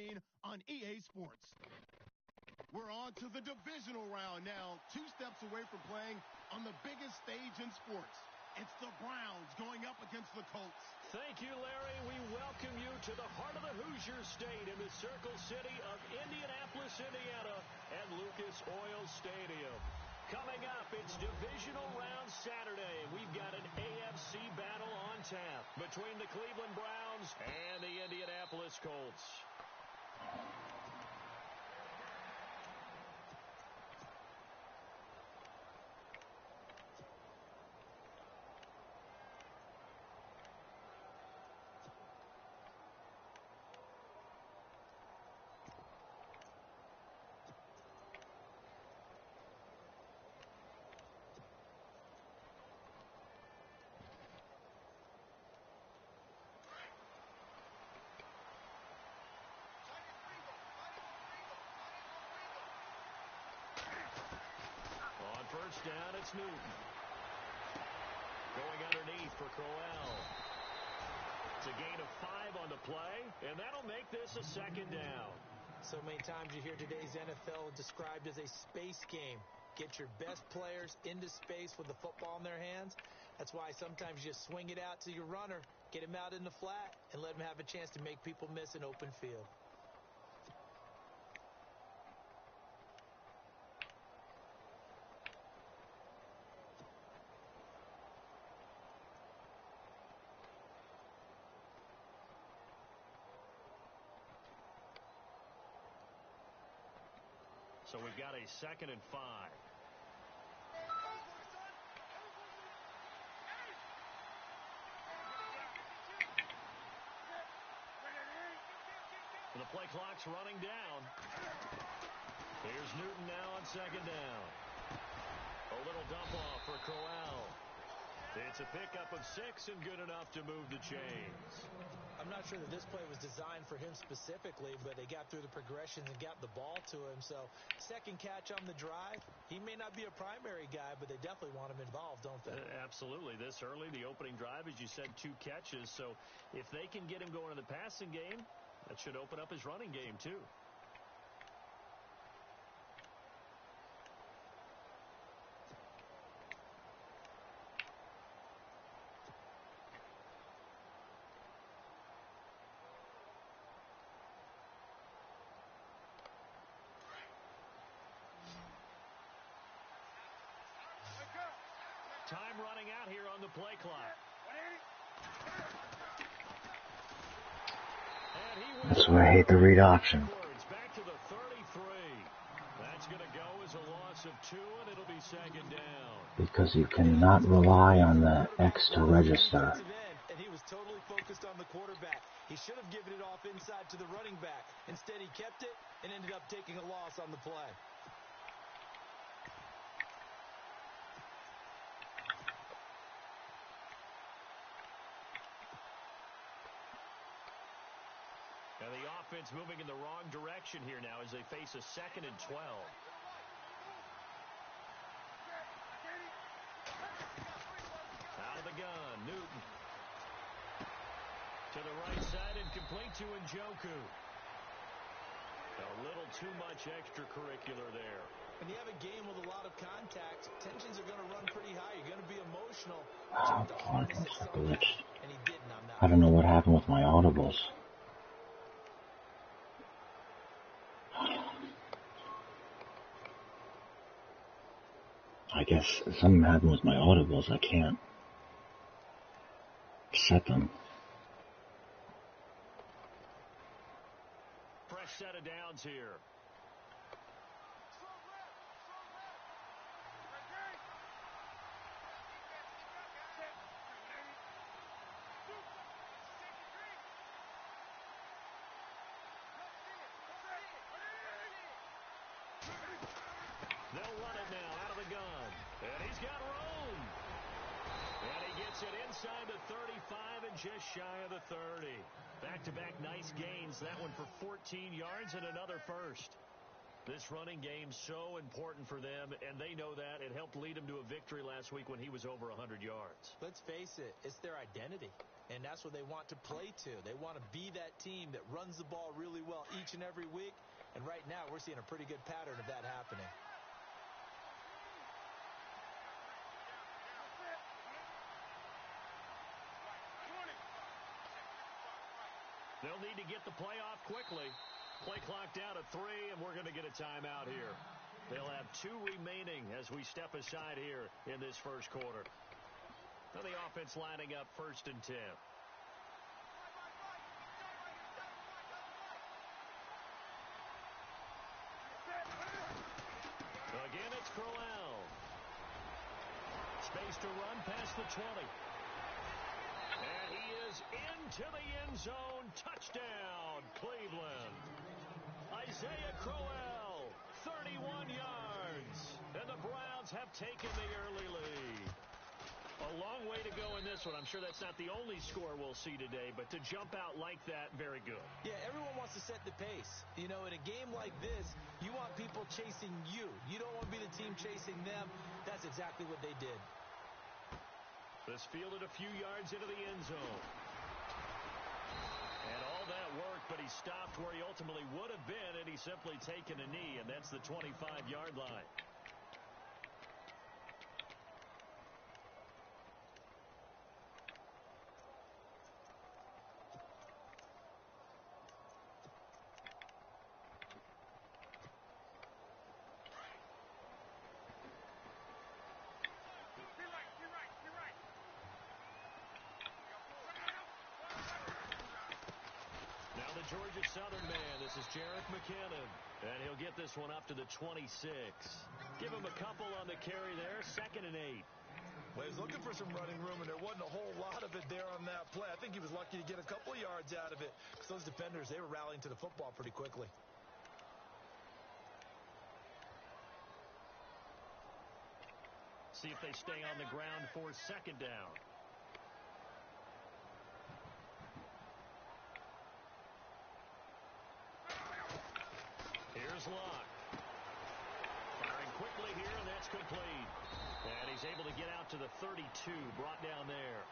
campaign on EA Sports. We're on to the divisional round now, 2 steps away from playing on the biggest stage in sports. It's the Browns going up against the Colts. Thank you, Larry. We welcome you to the heart of the Hoosier State in the Circle City of Indianapolis, Indiana, at Lucas Oil Stadium. Coming up, it's divisional round Saturday. We've got an AFC battle on tap between the Cleveland Browns and the Indianapolis Colts. First down, it's Newton. Going underneath for Crowell. It's a gain of 5 on the play, and that'll make this a second down. So many times you hear today's NFL described as a space game. Get your best players into space with the football in their hands. That's why sometimes you just swing it out to your runner, get him out in the flat, and let him have a chance to make people miss an open field. So we've got a 2nd and 5. The play clock's running down. Here's Newton now on 2nd down. A little dump off for Crowell. It's a pickup of 6 and good enough to move the chains. I'm not sure that this play was designed for him specifically, but they got through the progressions and got the ball to him. So, second catch on the drive. He may not be a primary guy, but they definitely want him involved, don't they? Absolutely. This early, the opening drive, as you said, 2 catches. So, if they can get him going in the passing game, that should open up his running game, too. Time running out here on the play clock. That's why I hate the read option. Back to the 33. That's going to go as a loss of 2, and it'll be 2nd down. Because you cannot rely on the X to register. And he was totally focused on the quarterback. He should have given it off inside to the running back. Instead, he kept it and ended up taking a loss on the play. And the offense moving in the wrong direction here now as they face a 2nd and 12. Out of the gun, Newton. To the right side and complete to Njoku. A little too much extracurricular there. When you have a game with a lot of contact, tensions are going to run pretty high. You're going to be emotional. Oh, I don't know what happened with my audibles. I guess something happened with my audibles. I can't set them. Fresh set of downs here. They'll run it now out of the gun. And he's got room. And he gets it inside the 35 and just shy of the 30. Back-to-back nice gains. That one for 14 yards and another first. This running game so important for them, and they know that. It helped lead them to a victory last week when he was over 100 yards. Let's face it, it's their identity. and that's what they want to play to. They want to be that team that runs the ball really well each and every week, and right now we're seeing a pretty good pattern of that happening. They'll need to get the play off quickly. Play clock down at 3, and we're going to get a timeout here. They'll have 2 remaining as we step aside here in this first quarter. Now the offense lining up 1st and 10. Again, it's Crowell. Space to run past the 20. And he is into the end zone. Touchdown, Cleveland. Isaiah Crowell, 31 yards. And the Browns have taken the early lead. A long way to go in this one. I'm sure that's not the only score we'll see today, but to jump out like that, very good. Yeah, everyone wants to set the pace. You know, in a game like this, you want people chasing you. You don't want to be the team chasing them. That's exactly what they did. This fielded a few yards into the end zone. And all that worked, but he stopped where he ultimately would have been, and he's simply taken a knee, and that's the 25-yard line. Georgia Southern man, this is Jerick McKinnon, and he'll get this one up to the 26. Give him a couple on the carry there, 2nd and 8. Well, he was looking for some running room, and there wasn't a whole lot of it there on that play. I think he was lucky to get a couple of yards out of it, because those defenders, they were rallying to the football pretty quickly. See if they stay on the ground for 2nd down. Here's Locke. Firing quickly here, and that's complete. And he's able to get out to the 32, brought down there.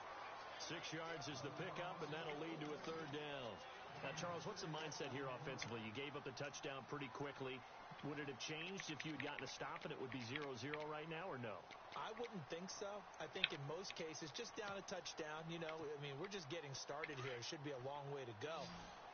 6 yards is the pickup, and that'll lead to a 3rd down. Now, Charles, what's the mindset here offensively? You gave up the touchdown pretty quickly. Would it have changed if you had gotten a stop and it would be 0-0 right now, or no? I wouldn't think so. I think in most cases, just down a touchdown, you know, I mean, we're just getting started here. It should be a long way to go.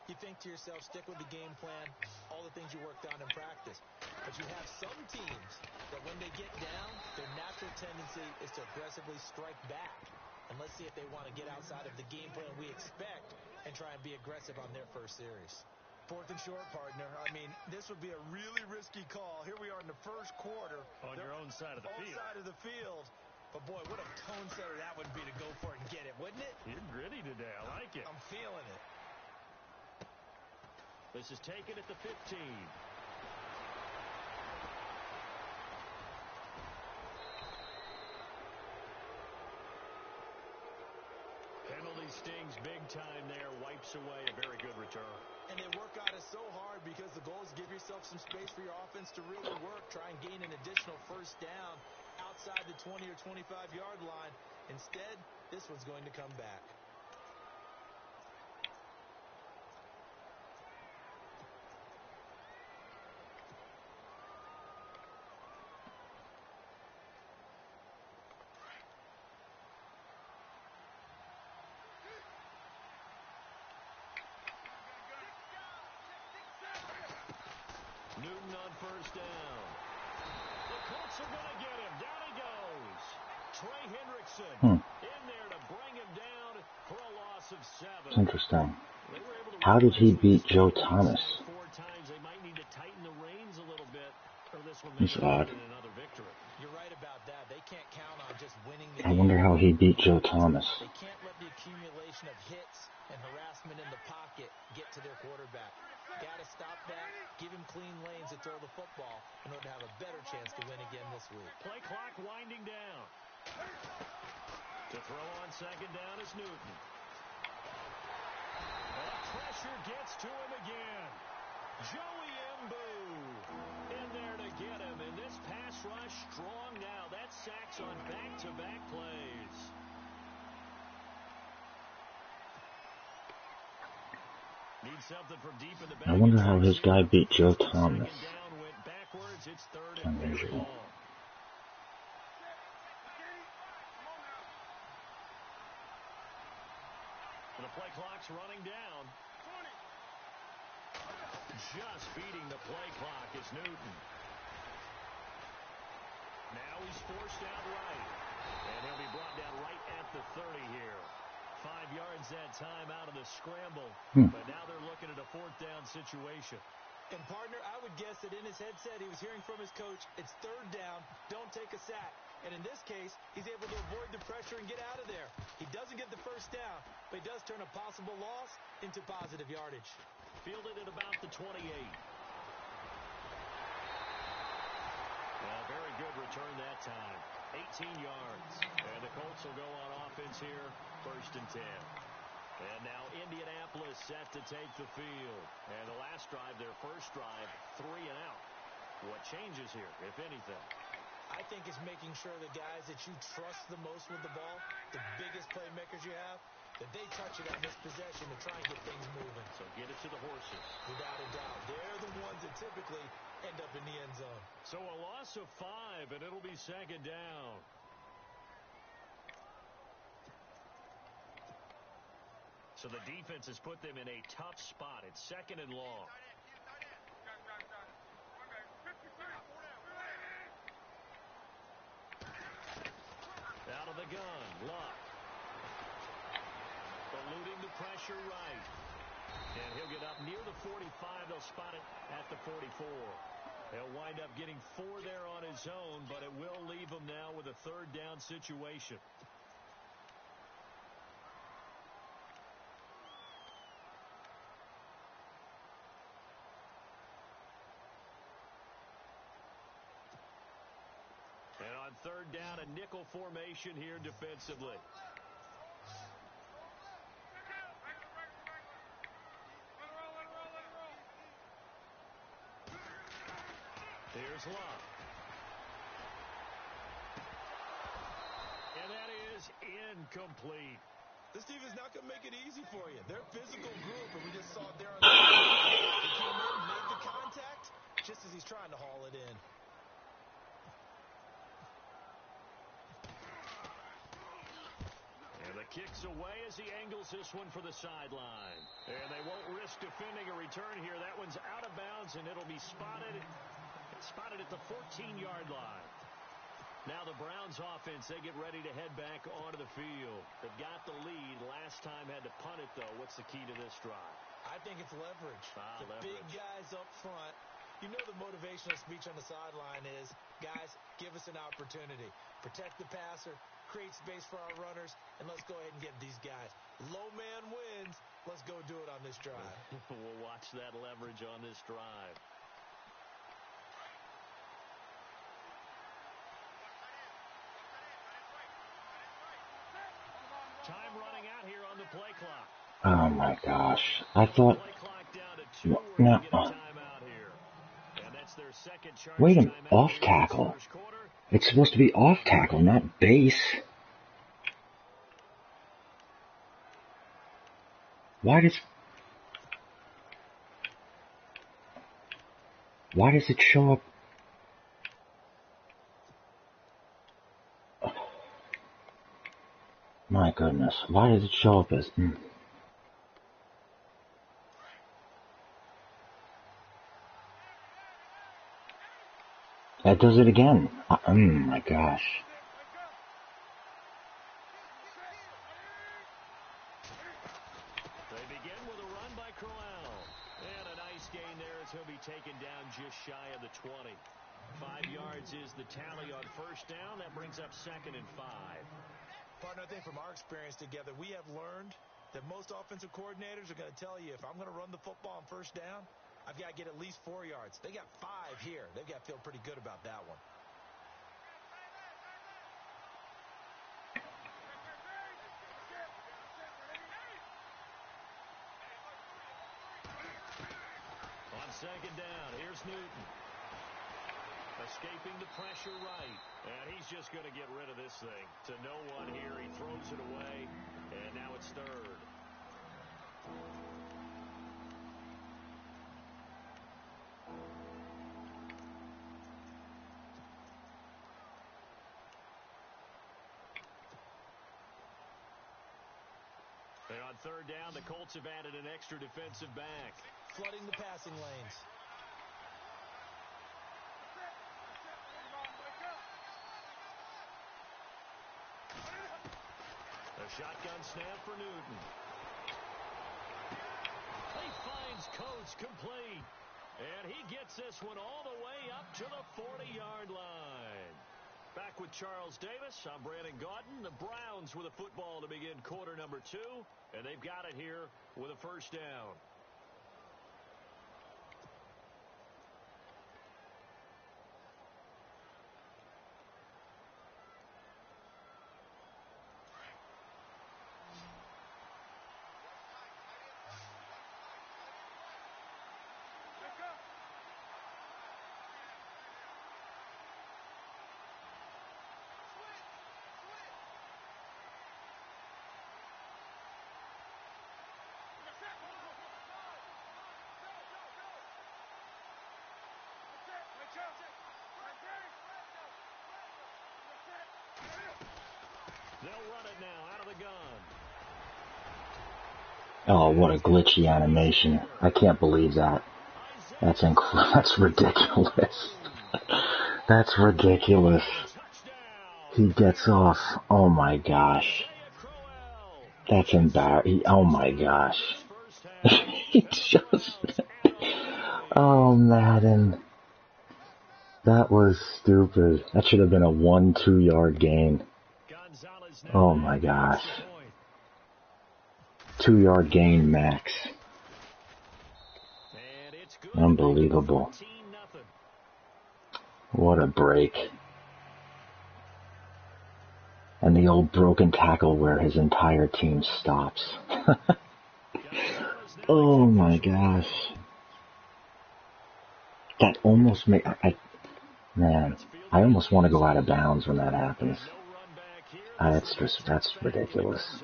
You think to yourself, stick with the game plan, all the things you worked on in practice. But you have some teams that when they get down, their natural tendency is to aggressively strike back. And let's see if they want to get outside of the game plan we expect and try and be aggressive on their first series. 4th and short, partner. I mean, this would be a really risky call. Here we are in the first quarter. On your own side of the field. Own side of the field. But, boy, what a tone setter that would be to go for it and get it, wouldn't it? You're gritty today. I like it. I'm feeling it. This is taken at the 15. Penalty stings big time there. Wipes away a very good return. And they work on it so hard because the goal is give yourself some space for your offense to really work. Try and gain an additional 1st down outside the 20 or 25-yard line. Instead, this one's going to come back. Newton on 1st down. The Colts are going to get him. Down he goes. Trey Hendrickson in there to bring him down for a loss of 7. It's interesting. How did he beat Joe Thomas? 4 times. They might need to tighten the reins a little bit, or this one It's odd. another victory. You're right about that. They can't count on just winning the I wonder how he beat Joe Thomas. They can't let the accumulation of hits and harassment in the pocket get to their quarterback. Got to stop that, give him clean lanes to throw the football in order to have a better chance to win again this week. Play clock winding down. To throw on 2nd down is Newton. And pressure gets to him again. Joey Mbu in there to get him. And this pass rush strong now. That's sacks on back-to-back plays. Need something from deep in the I bag of wonder how tricks his here. guy beat Joe The Thomas. second down went backwards. It's third and Unusual. long. The play clock's running down. Just beating the play clock is Newton. Now he's forced out right. And he'll be brought down right at the 30 here. 5 yards that time out of the scramble. But now they're looking at a fourth down situation. And, partner, I would guess that in his headset he was hearing from his coach, it's third down, don't take a sack. And in this case, he's able to avoid the pressure and get out of there. He doesn't get the first down, but he does turn a possible loss into positive yardage. Fielded at about the 28. Very good return that time. 18 yards. And the Colts will go on offense here, 1st and 10. And now Indianapolis set to take the field. And the last drive, their first drive, 3 and out. What changes here, if anything? I think it's making sure the guys that you trust the most with the ball, the biggest playmakers you have, that they touch it on this possession to try and get things moving. So get it to the horses. Without a doubt. They're the ones that typically end up in the end zone. So a loss of 5, and it'll be 2nd down. So the defense has put them in a tough spot. It's 2nd and long. Out of the gun, Luck. Eluding the pressure right. And he'll get up near the 45. They'll spot it at the 44. He'll wind up getting 4 there on his own, but it will leave him now with a 3rd down situation. And on 3rd down, a nickel formation here defensively. Here's Love. And that is incomplete. This team is not going to make it easy for you. They're a physical group, and we just saw it there on the field. He came in, made the contact, just as he's trying to haul it in. And the kick's away as he angles this one for the sideline. And they won't risk defending a return here. That one's out of bounds, and it'll be spotted at the 14-yard line. Now the Browns offense, they get ready to head back onto the field. They've got the lead. Last time had to punt it, though. What's the key to this drive? I think it's leverage. Leverage. Big guys up front. You know the motivational speech on the sideline is, guys, give us an opportunity. Protect the passer, create space for our runners, and let's go ahead and get these guys. Low man wins. Let's go do it on this drive. We'll watch that leverage on this drive. Time running out here on the play clock. Oh my gosh. I thought... Play clock down to 2. We're No. going to get a timeout here. And that's their second charge. Wait a minute. Off tackle. It's supposed to be off tackle, not base. Why does it show up? My goodness. Why does it show up as... That does it again. Oh my gosh. They begin with a run by Crowell. And a nice gain there as he'll be taken down just shy of the 20. 5 yards is the tally on first down. That brings up 2nd and 5. Partner, I think from our experience together, we have learned that most offensive coordinators are going to tell you, if I'm going to run the football on first down, I've got to get at least 4 yards. They got 5 here. They've got to feel pretty good about that one. On 2nd down, here's Newton. Escaping the pressure right. And he's just going to get rid of this thing. To no one here. He throws it away. And now it's 3rd. And on third down, the Colts have added an extra defensive back. Flooding the passing lanes. A shotgun snap for Newton. He finds Coates complete. And he gets this one all the way up to the 40-yard line. Back with Charles Davis, I'm Brandon Gaudin. The Browns with a football to begin quarter number 2. And they've got it here with a first down. They'll run it now out of the gun. Oh, what a glitchy animation. I can't believe that. That's that's ridiculous. That's ridiculous. He gets off. Oh my gosh. That's embarrassing. Oh my gosh. He just... Oh, Madden. That was stupid. That should have been a 1-2 yard gain. Oh my gosh. 2 yard gain max. Unbelievable. What a break. And the old broken tackle where his entire team stops. Oh my gosh. That almost made... Man, I almost want to go out of bounds when that happens. That's ridiculous.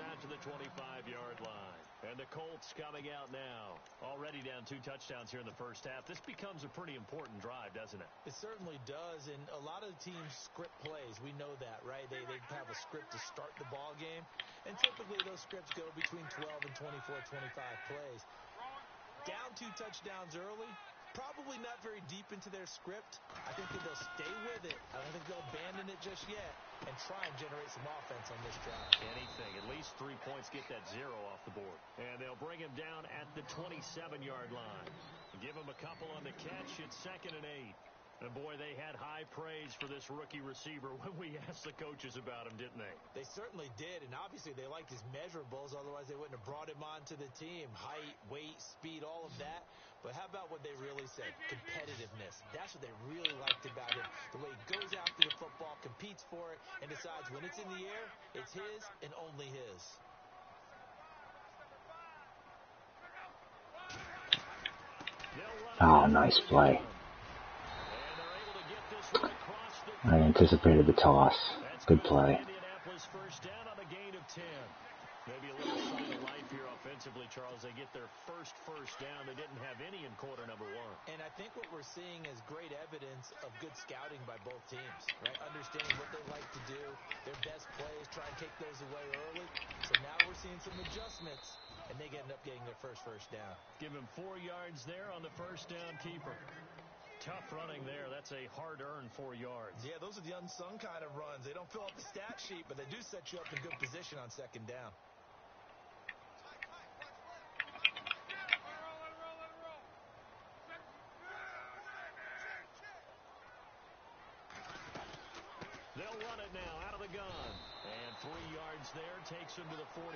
And the Colts coming out now. Already down 2 touchdowns here in the first half. This becomes a pretty important drive, doesn't it? It certainly does, and a lot of the teams script plays. We know that, right? They have a script to start the ball game, and typically those scripts go between 12 and 24, 25 plays. Down 2 touchdowns early, probably not very deep into their script. I think that they'll stay with it. I don't think they'll abandon it just yet and try and generate some offense on this drive. Anything. At least 3 points, get that 0 off the board. And they'll bring him down at the 27-yard line. Give him a couple on the catch. It's 2nd and 8. And boy, they had high praise for this rookie receiver when we asked the coaches about him, didn't they? They certainly did, and obviously they liked his measurables, otherwise they wouldn't have brought him onto the team. Height, weight, speed, all of that. But how about what they really said? Competitiveness. That's what they really liked about him. The way he goes after the football, competes for it, and decides when it's in the air, it's his and only his. Oh, nice play. I anticipated the toss. Good play. First down on a gain of 10. Maybe a little sign of life here offensively, Charles. They get their first down. They didn't have any in quarter number 1. And I think what we're seeing is great evidence of good scouting by both teams, right? Understanding what they like to do, their best plays, try and take those away early. So now we're seeing some adjustments, and they end up getting their first down. Give him 4 yards there on the first down keeper. Tough running there. That's a hard-earned 4 yards. Yeah, those are the unsung kind of runs. They don't fill up the stat sheet, but they do set you up in good position on 2nd down. They'll run it now out of the gun. And 3 yards there takes him to the 45.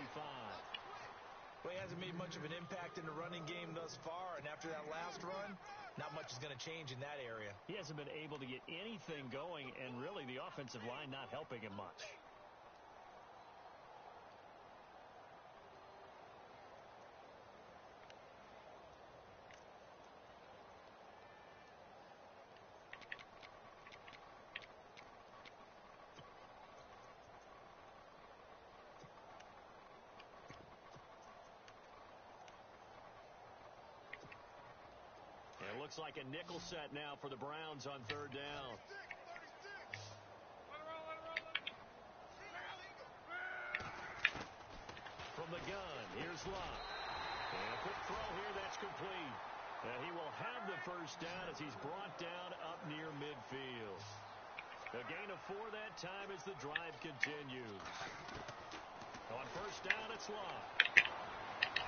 Well, he hasn't made much of an impact in the running game thus far, and after that last run, not much is going to change in that area. He hasn't been able to get anything going, and really the offensive line not helping him much. Looks like a nickel set now for the Browns on 3rd down. From the gun, Here's Love. And a quick throw here that's complete. And he will have the first down as he's brought down up near midfield. A gain of 4 that time as the drive continues. On first down, it's Love.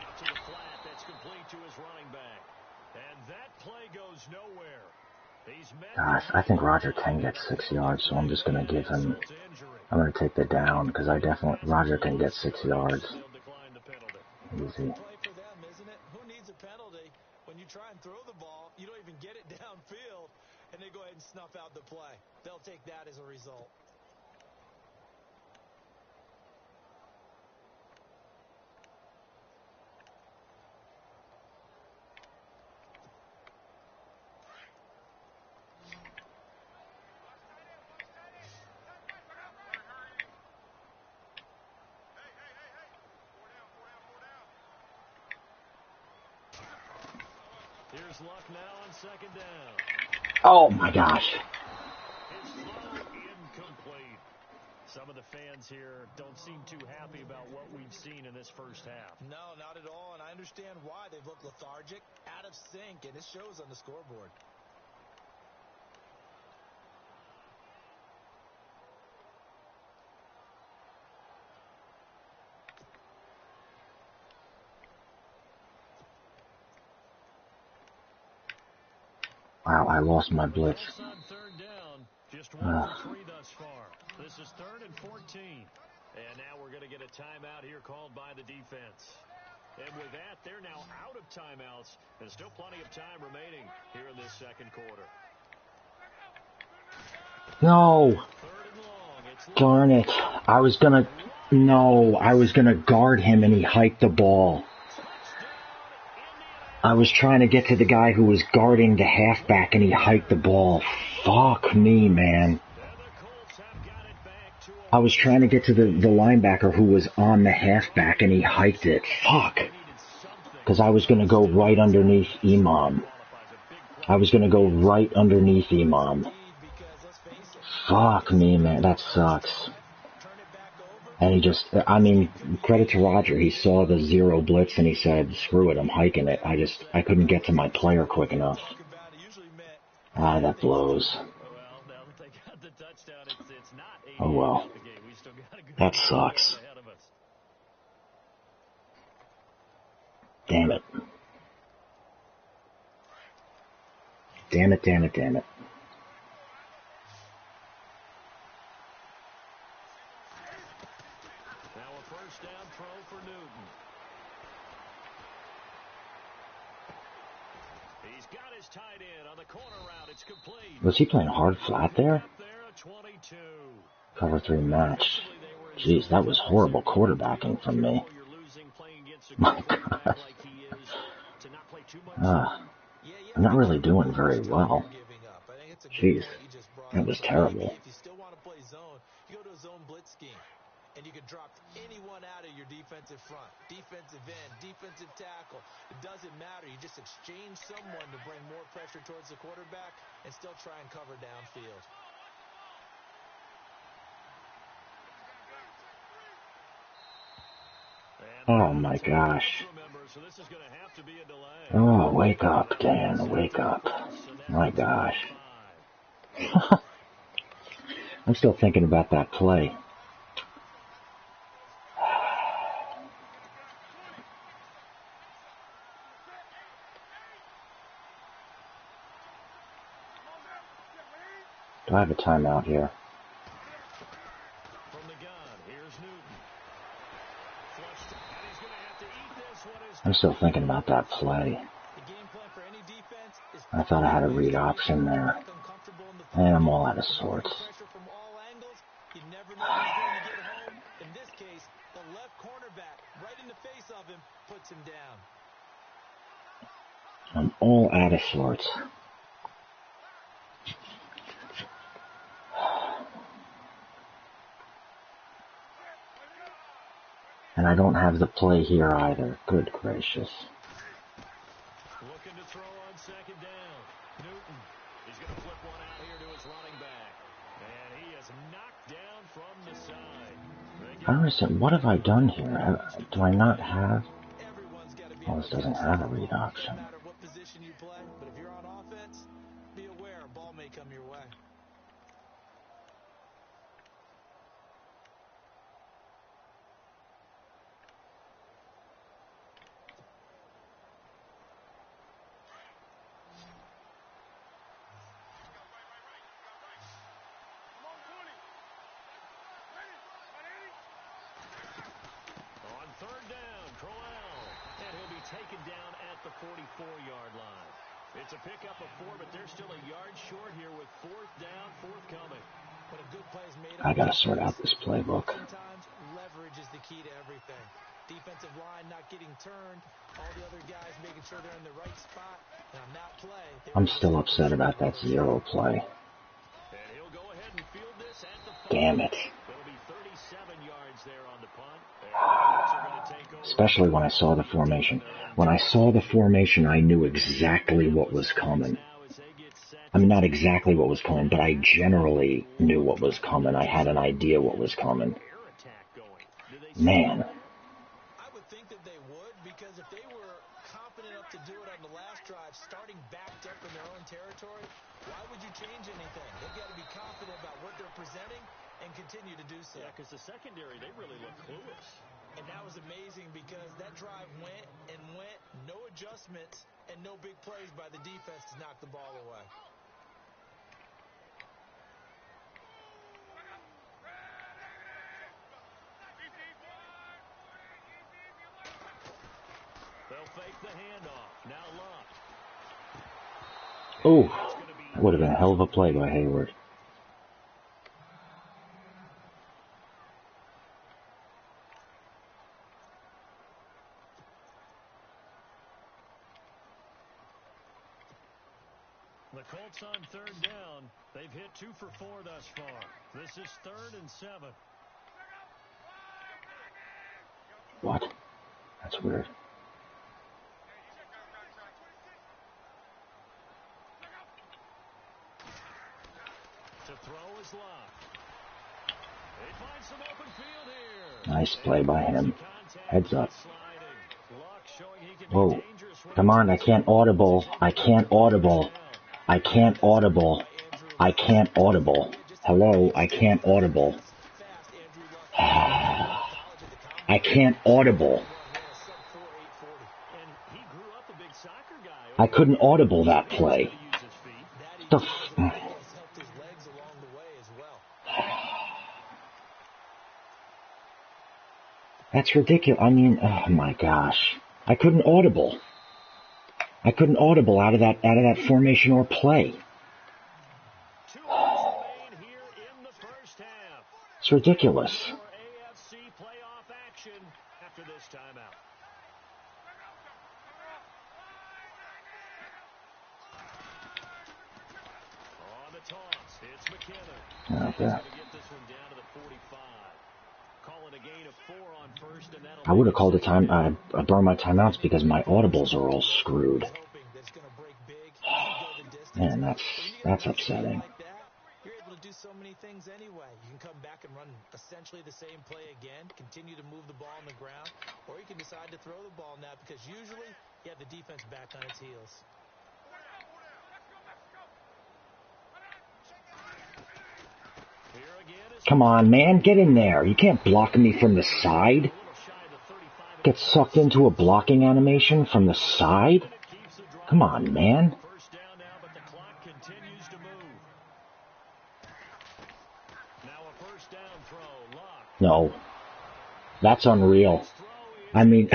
Out to the flat. That's complete to his running back. And that play goes nowhere. Gosh, I think Roger can get 6 yards, so I'm just going to give him, I'm going to take the down, because Roger can get 6 yards. Easy. Play for them, isn't it? Who needs a penalty when you try and throw the ball, you don't even get it downfield, and they go ahead and snuff out the play. They'll take that as a result. Here's Luck now on second down. Oh my gosh. His throw incomplete. Some of the fans here don't seem too happy about what we've seen in this first half. No, not at all, and I understand why. They've looked lethargic, out of sync, and it shows on the scoreboard. Wow, I lost my blitz. On third down, just 1 for 3 thus far. This is 3rd and 14. And now we're going to get a timeout here called by the defense. And with that, they're now out of timeouts. And still plenty of time remaining here in this second quarter. No. Darn it. I was going to guard him and he hiked the ball. I was trying to get to the guy who was guarding the halfback and he hiked the ball. Fuck me, man. I was trying to get to the linebacker who was on the halfback and he hiked it. Fuck. Because I was going to go right underneath Imam. Fuck me, man. That sucks. And he just, credit to Roger. He saw the 0 blitz and he said, screw it, I'm hiking it. I couldn't get to my player quick enough. Ah, that blows. Oh well. That sucks. Damn it. Damn it, damn it, damn it. Was he playing hard flat there? Cover 3 match. Jeez, that was horrible quarterbacking from me. My God. I'm not really doing very well. Jeez, that was terrible. If you still want to play zone, you go to a zone blitz scheme. And you can drop anyone out of your defensive front, defensive end, defensive tackle. It doesn't matter. You just exchange someone to bring more pressure towards the quarterback and still try and cover downfield. Oh my gosh. Oh, wake up, Dan, wake up. My gosh. I'm still thinking about that play. Do I have a timeout here? I'm still thinking about that play. I thought I had a read option there. And I'm all out of sorts. You never know who's going to get home. In this case, the left cornerback right in the face of him puts him down. I'm all out of sorts. And I don't have the play here either. Good gracious. Looking to throw on second down. Newton. He's going to flip one out here to his running back. And he is knocked down from the side. I don't understand. What have I done here? Do I not have... be Oh, able this to get doesn't us the have a ball, read no option. matter what position you play. But if you're on offense, be aware a ball may come your way. On third down, Crowell. And he'll be taken down at the 44-yard line. It's a pickup of 4, but they're still a yard short here with fourth down, forthcoming. But a good play is made I on gotta sort defense. out this playbook. Oftentimes, leverage is the key to everything. Defensive line not getting turned, all the other guys making sure they're in the right spot. And on that play, they I'm were able still to upset about that zero play. And he'll go ahead and field this at the 5. Damn it. It'll be 37 yards there on the punt. And the Colts are going to take over. Especially when I saw the formation. When I saw the formation, I knew exactly what was coming. I mean, not exactly what was coming, but I generally knew what was coming. I had an idea what was coming. Man. I would think that they would, because if they were confident enough to do it on the last drive, starting backed up in their own territory, why would you change anything? They've got to be confident about what they're presenting and continue to do so. Yeah, because the secondary, they really look clueless. And that was amazing because that drive went and went, no adjustments, and no big plays by the defense to knock the ball away. They'll fake the handoff. Now Luck. Oh, that would have been a hell of a play by Hayward. The Colts on third down. They've hit 2 for 4 thus far. This is 3rd and 7. What? That's weird. To throw is Luck. They find some open field here. Nice play by him. Heads up. Whoa. Come on, I can't audible. I can't audible. I can't audible. I can't audible. Hello, I can't audible. I can't audible. I couldn't audible that play. That's ridiculous. I mean, oh my gosh. I couldn't audible. I couldn't audible out of that formation or play. It's ridiculous. AFC playoff action after this timeout. On the toss, it's McKinnon. Okay. He's going to get this one down to the 45. Calling a gain of 4 on first, and that'll I would have called a time. I burned my timeouts because my audibles are all screwed. Man, that's upsetting. You're able to do so many things anyway. You can come back and run essentially the same play again, continue to move the ball on the ground, or you can decide to throw the ball now because usually you have the defense back on its heels. Come on, man, get in there. You can't block me from the side. Get sucked into a blocking animation from the side? Come on, man. First down now, but the clock continues to move. Now a first down throw. Luck. No. That's unreal. I mean,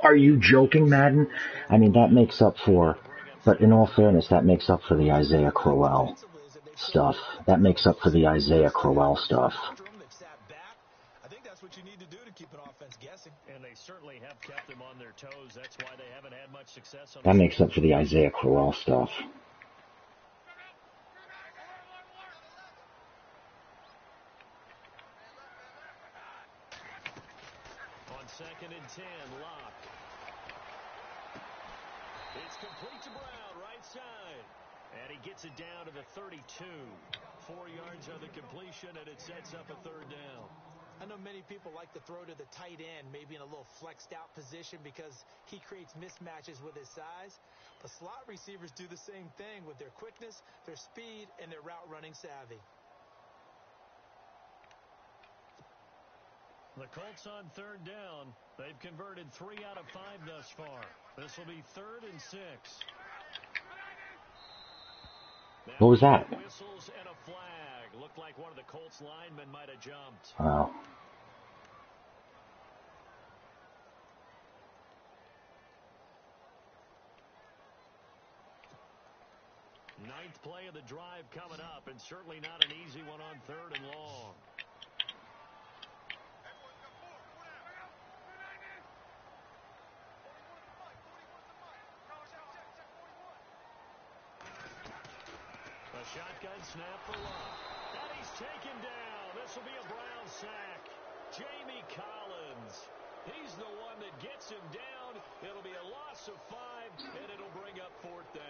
are you joking, Madden? I mean, that makes up for, but in all fairness, that makes up for the Isaiah Crowell stuff. That makes up for the Isaiah Crowell stuff. I think that's what you need to do to keep an offense guessing. And they certainly have kept them on their toes. That's why they haven't had much success on That makes up for the Isaiah Crowell stuff. On 2nd and 10, Lock. It's complete to Brown, right side. And he gets it down to the 32. 4 yards on the completion, and it sets up a third down. I know many people like to throw to the tight end, maybe in a little flexed out position because he creates mismatches with his size. But slot receivers do the same thing with their quickness, their speed, and their route running savvy. The Colts on third down. They've converted 3 out of 5 thus far. This will be 3rd and 6. What was that? Whistles and a flag. Looked like one of the Colts linemen might have jumped. Wow. Ninth play of the drive coming up, and certainly not an easy one on 3rd and long. A shotgun snap for Love. And he's taken down. This will be a Brown sack. Jamie Collins. He's the one that gets him down. It'll be a loss of 5, and it'll bring up 4th down.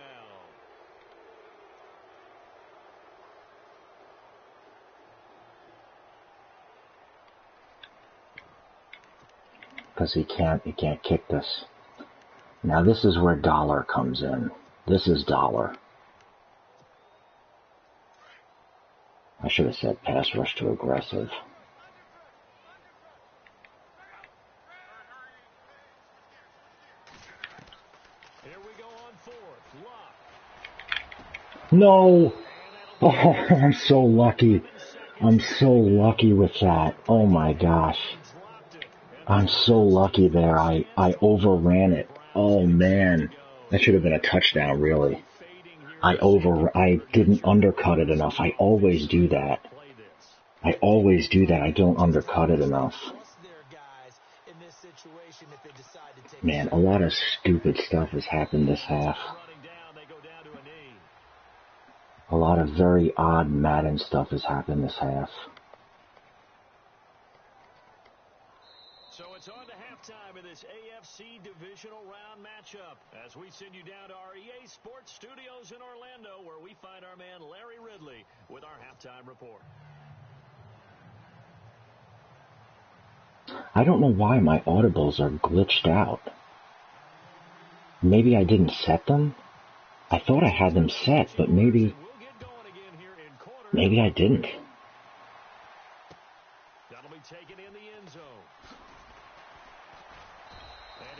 Because he can't kick this. Now this is where Dollar comes in. This is Dollar. I should have said pass rush to aggressive. Here we go on 4th. Lock. No! Oh, I'm so lucky. I'm so lucky with that. Oh my gosh. I'm so lucky there. I overran it. Oh man. That should have been a touchdown, really. I didn't undercut it enough. I always do that. I don't undercut it enough. Man, a lot of stupid stuff has happened this half. A lot of very odd Madden stuff has happened this half. So it's on to halftime in this AFC divisional round matchup as we send you down to our EA Sports Studios in Orlando, where we find our man Larry Ridley with our halftime report. I don't know why my audibles are glitched out. Maybe I didn't set them? I thought I had them set, but maybe I didn't. That'll be taken in the end zone.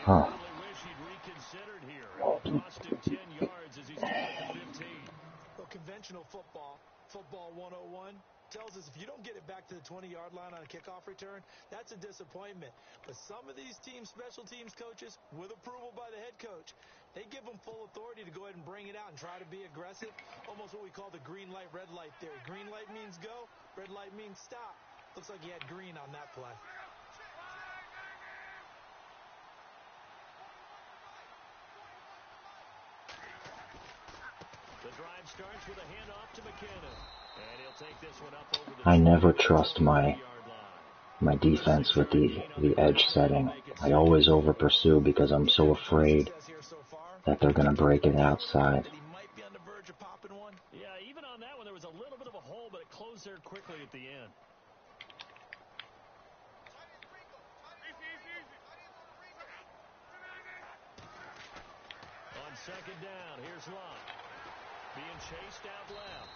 Huh. Wish he'd reconsidered here. It cost him 10 yards as he's down at the 15. Well, conventional football 101, tells us if you don't get it back to the 20-yard line on a kickoff return, that's a disappointment. But some of these special teams coaches, with approval by the head coach, they give them full authority to go ahead and bring it out and try to be aggressive, almost what we call the green light, red light theory. Green light means go, red light means stop. Looks like he had green on that play. The drive starts with a handoff to McKinnon. And he'll take this one up over the I never trust my defense with the edge setting. I always over pursue because I'm so afraid that they're going to break it outside. Yeah, even on that one, there was a little bit of a hole, but it closed there quickly at the end. On second down, here's Love. Being chased out left.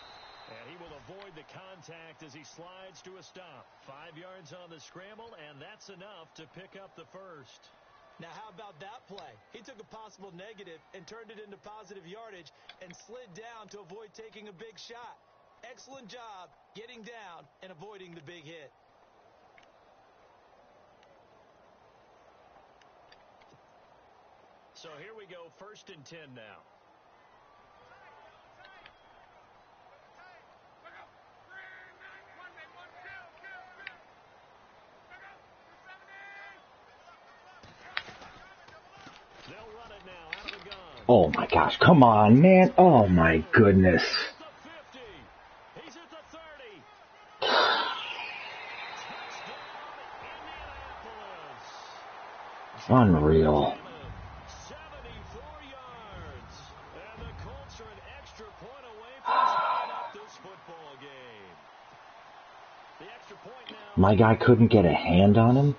And he will avoid the contact as he slides to a stop. 5 yards on the scramble, and that's enough to pick up the first. Now, how about that play? He took a possible negative and turned it into positive yardage and slid down to avoid taking a big shot. Excellent job getting down and avoiding the big hit. So here we go, 1st and 10 now. Oh my gosh, come on, man. Oh my goodness. He's at the 30. Unreal. 74 yards. And the Colts are an extra point away from tying up this football game. My guy couldn't get a hand on him?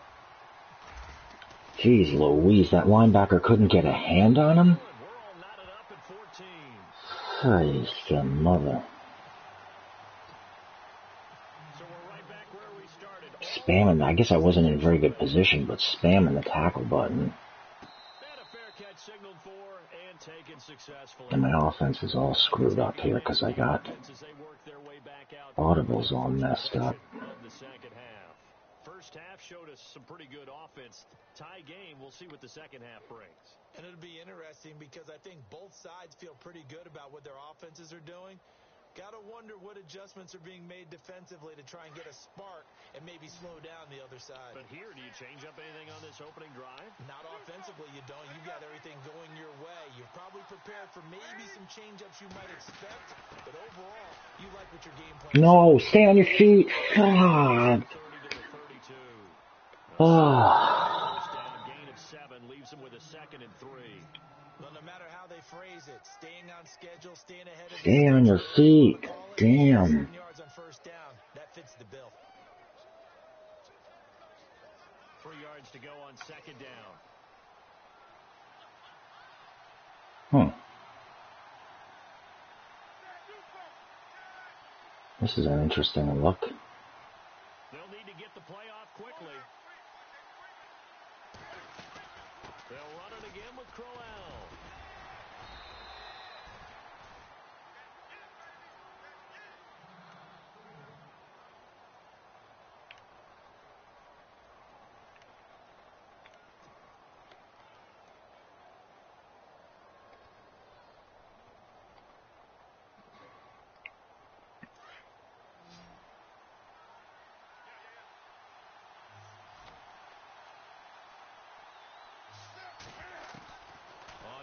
Jeez Louise, that linebacker couldn't get a hand on him? Hey, mother. Spamming, I guess I wasn't in a very good position, but spamming the tackle button. And my offense is all screwed up here because I got audibles all messed up. First half showed us some pretty good offense. Tie game, we'll see what the second half brings. And it'll be interesting because I think both sides feel pretty good about what their offenses are doing. Got to wonder what adjustments are being made defensively to try and get a spark and maybe slow down the other side. But here, do you change up anything on this opening drive? Not offensively, you don't. You got everything going your way. You're probably prepared for maybe some change-ups you might expect, but overall, you like what your game plan is. No, stay on your feet. God. First down, gain of 7, leaves him with a 2nd and 3. Well, no matter how they phrase it, staying on schedule, staying ahead of Stay on your feet. Damn. 7 yards on first down. That fits the bill. 3 yards to go on 2nd down. This is an interesting look. They'll need to get the play off quickly. They'll run it again with Crowell.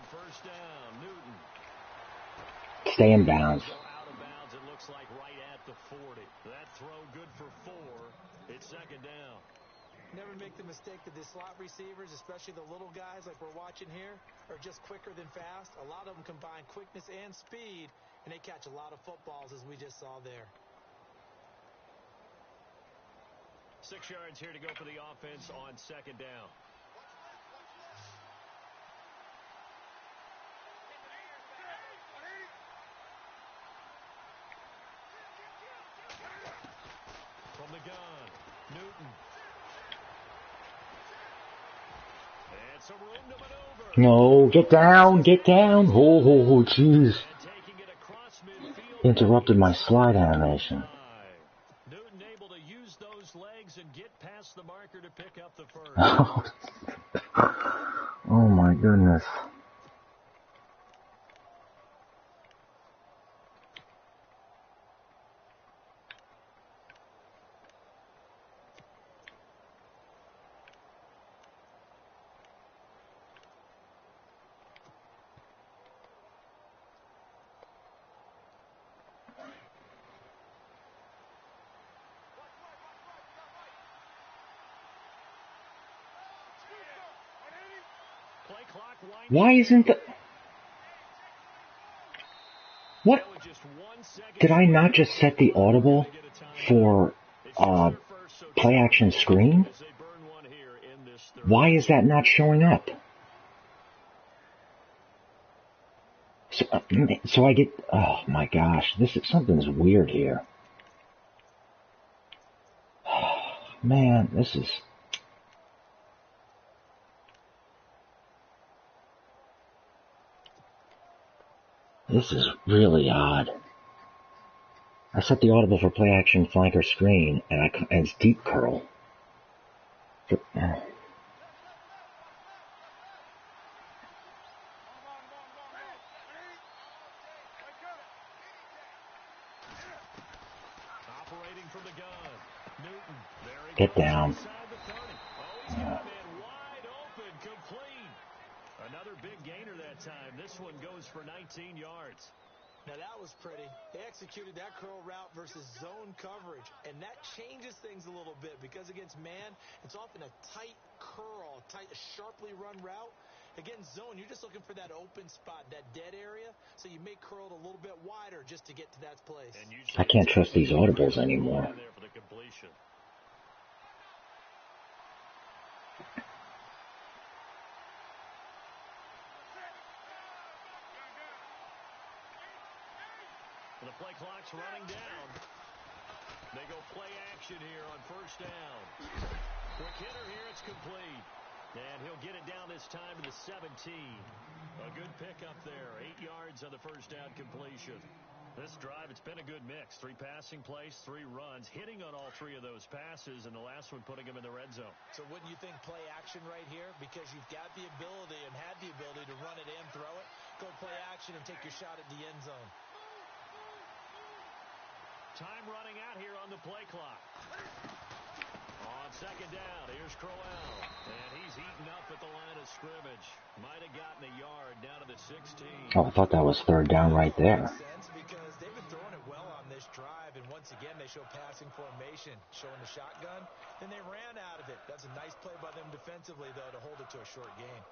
First down, Newton. Stay in bounds. Go out of bounds, it looks like right at the 40. That throw good for 4. It's 2nd down. Never make the mistake that the slot receivers, especially the little guys like we're watching here, are just quicker than fast. A lot of them combine quickness and speed, and they catch a lot of footballs, as we just saw there. 6 yards here to go for the offense on 2nd down. From the gun, Newton. And some room to maneuver. No, get down, get down. Oh, jeez. Interrupted my slide animation. Newton able to use those legs and get past the marker to pick up the first. Oh my goodness. Why isn't the... What? Did I not just set the audible for play action screen? Why is that not showing up? So I get... Oh my gosh, something's weird here. Man, this is... This is really odd. I set the audible for play action flanker screen, and it's deep curl. Get down. Another big gainer that time. This one goes for 19 yards. Now that was pretty. They executed that curl route versus zone coverage, and that changes things a little bit because against man, it's often a tight curl, sharply run route, Against zone, you're just looking for that open spot, that dead area, so you may curl it a little bit wider just to get to that place. I can't trust these audibles anymore. The play clock's running down. They go play action here on first down. Quick hitter here, it's complete. And he'll get it down this time to the 17. A good pickup there. 8 yards on the first down completion. This drive, it's been a good mix. 3 passing plays, 3 runs, hitting on all 3 of those passes, and the last one putting him in the red zone. So wouldn't you think play action right here? Because you've got the ability and had the ability to run it and throw it. Go play action and take your shot at the end zone. Time running out here on the play clock. On second down, here's Crowell. And he's eaten up at the line of scrimmage. Might have gotten a yard down to the 16. Oh, I thought that was third down right there. Because they've been throwing it well on this drive, and once again, they show passing formation, showing the shotgun. Then they ran out of it. That's a nice play by them defensively, though, to hold it to a short gain.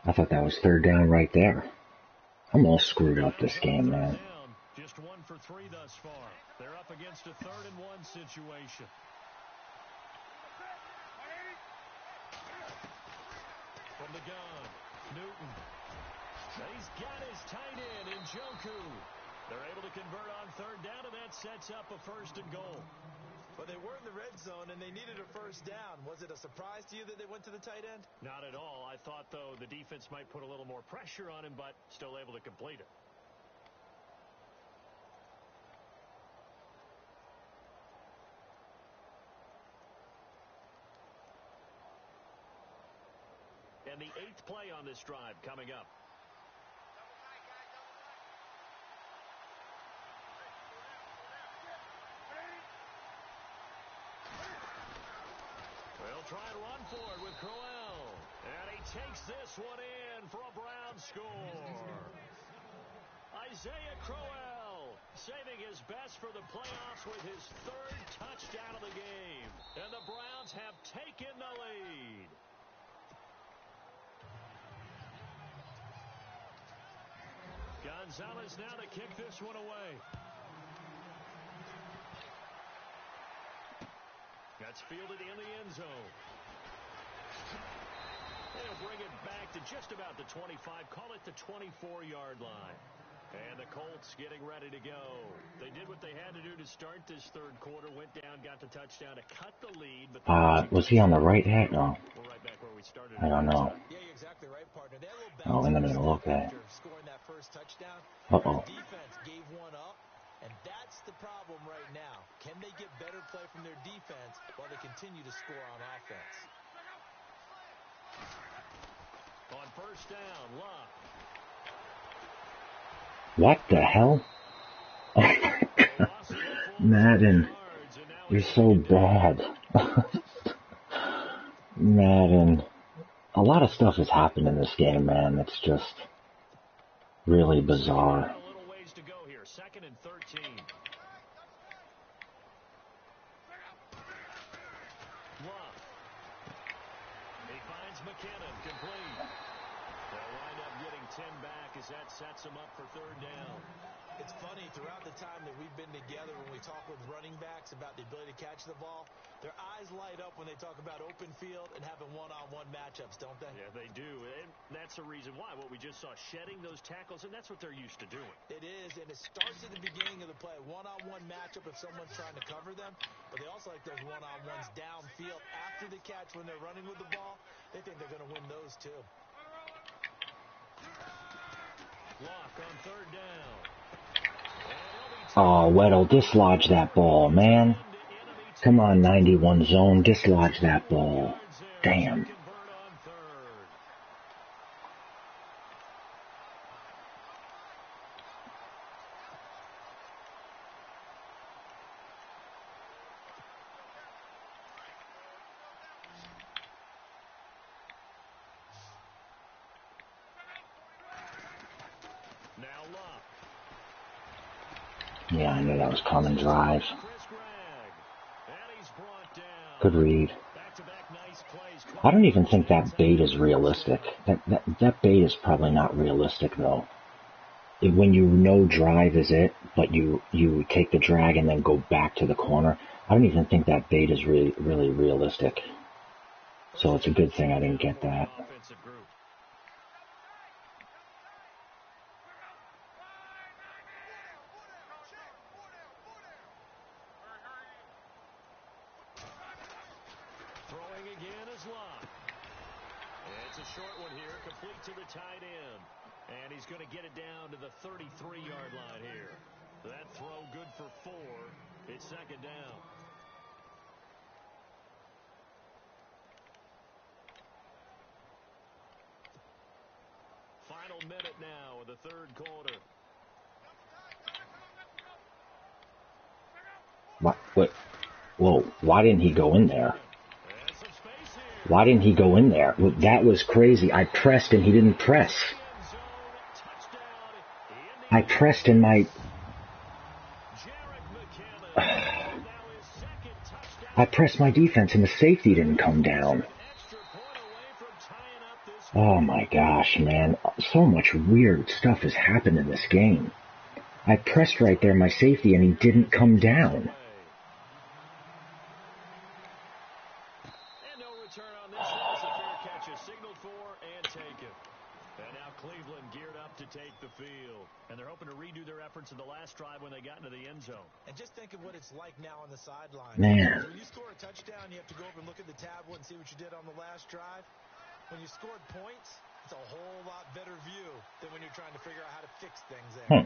I thought that was third down right there. I'm all screwed up this game, man. Just 1 for 3 thus far. They're up against a 3rd and 1 situation. From the gun, Newton. He's got his tight end in Njoku. They're able to convert on 3rd down, and that sets up a 1st and goal. But they were in the red zone, and they needed a 1st down. Was it a surprise to you that they went to the tight end? Not at all. I thought, though, the defense might put a little more pressure on him, but still able to complete it. And the 8th play on this drive coming up. They'll try and run for it with Crowell. And he takes this one in for a Brown score. Isaiah Crowell saving his best for the playoffs with his 3rd touchdown of the game. And the Browns have taken the lead. Gonzalez now to kick this one away. That's fielded in the end zone. They'll bring it back to just about the 25, call it the 24-yard line. And the Colts getting ready to go. They did what they had to do to start this 3rd quarter, went down, got the touchdown to cut the lead. But was he on the right hand? No. We're right back where we started. I don't know. Yeah, you're exactly right, partner. They had a little Oh, in the middle. Okay. after scoring that 1st touchdown. Uh-oh. The defense gave one up, and that's the problem right now. Can they get better play from their defense while they continue to score on offense? On 1st down, Love. What the hell? Madden, you're so bad. Madden. A lot of stuff has happened in this game, man. It's just really bizarre. A little ways to go here. 2nd and 13. Love. He finds McKinnon, complete. They'll wind up getting 10 back as that sets him up for 3rd down. It's funny, throughout the time that we've been together, when we talk with running backs about the ability to catch the ball, their eyes light up when they talk about open field and having one-on-one matchups, don't they? Yeah, they do. And that's the reason why. What we just saw, shedding those tackles, and that's what they're used to doing. It is, and it starts at the beginning of the play. One-on-one matchup if someone's trying to cover them, but they also like those one-on-ones downfield after the catch when they're running with the ball. They think they're going to win those, too. Lock on 3rd down. Oh, Weddle, dislodge that ball, man. Come on, 91 zone, dislodge that ball. Damn. Yeah, I knew that was coming. Drive. Good read. Back-to-back nice plays. I don't even think that bait is realistic. That bait is probably not realistic though. When you know drive is it, but you take the drag and then go back to the corner, I don't even think that bait is really realistic. So it's a good thing I didn't get that. Throwing again is Locke. It's a short one here, complete to the tight end. And he's going to get it down to the 33-yard line here. That throw good for 4. It's second down. Final minute now of the third quarter. What? Whoa, why didn't he go in there? Why didn't he go in there? That was crazy. I pressed and he didn't press. I pressed and I pressed my defense and the safety didn't come down. Oh my gosh, man. So much weird stuff has happened in this game. I pressed right there my safety and he didn't come down. And no return on this one. It's a fair catch is signaled for and taken. And now Cleveland geared up to take the field. And they're hoping to redo their efforts in the last drive when they got into the end zone. And just think of what it's like now on the sideline. Man. When you score a touchdown, you have to go over and look at the tablet and see what you did on the last drive. When you scored points, it's a whole lot better view than when you're trying to figure out how to fix things there.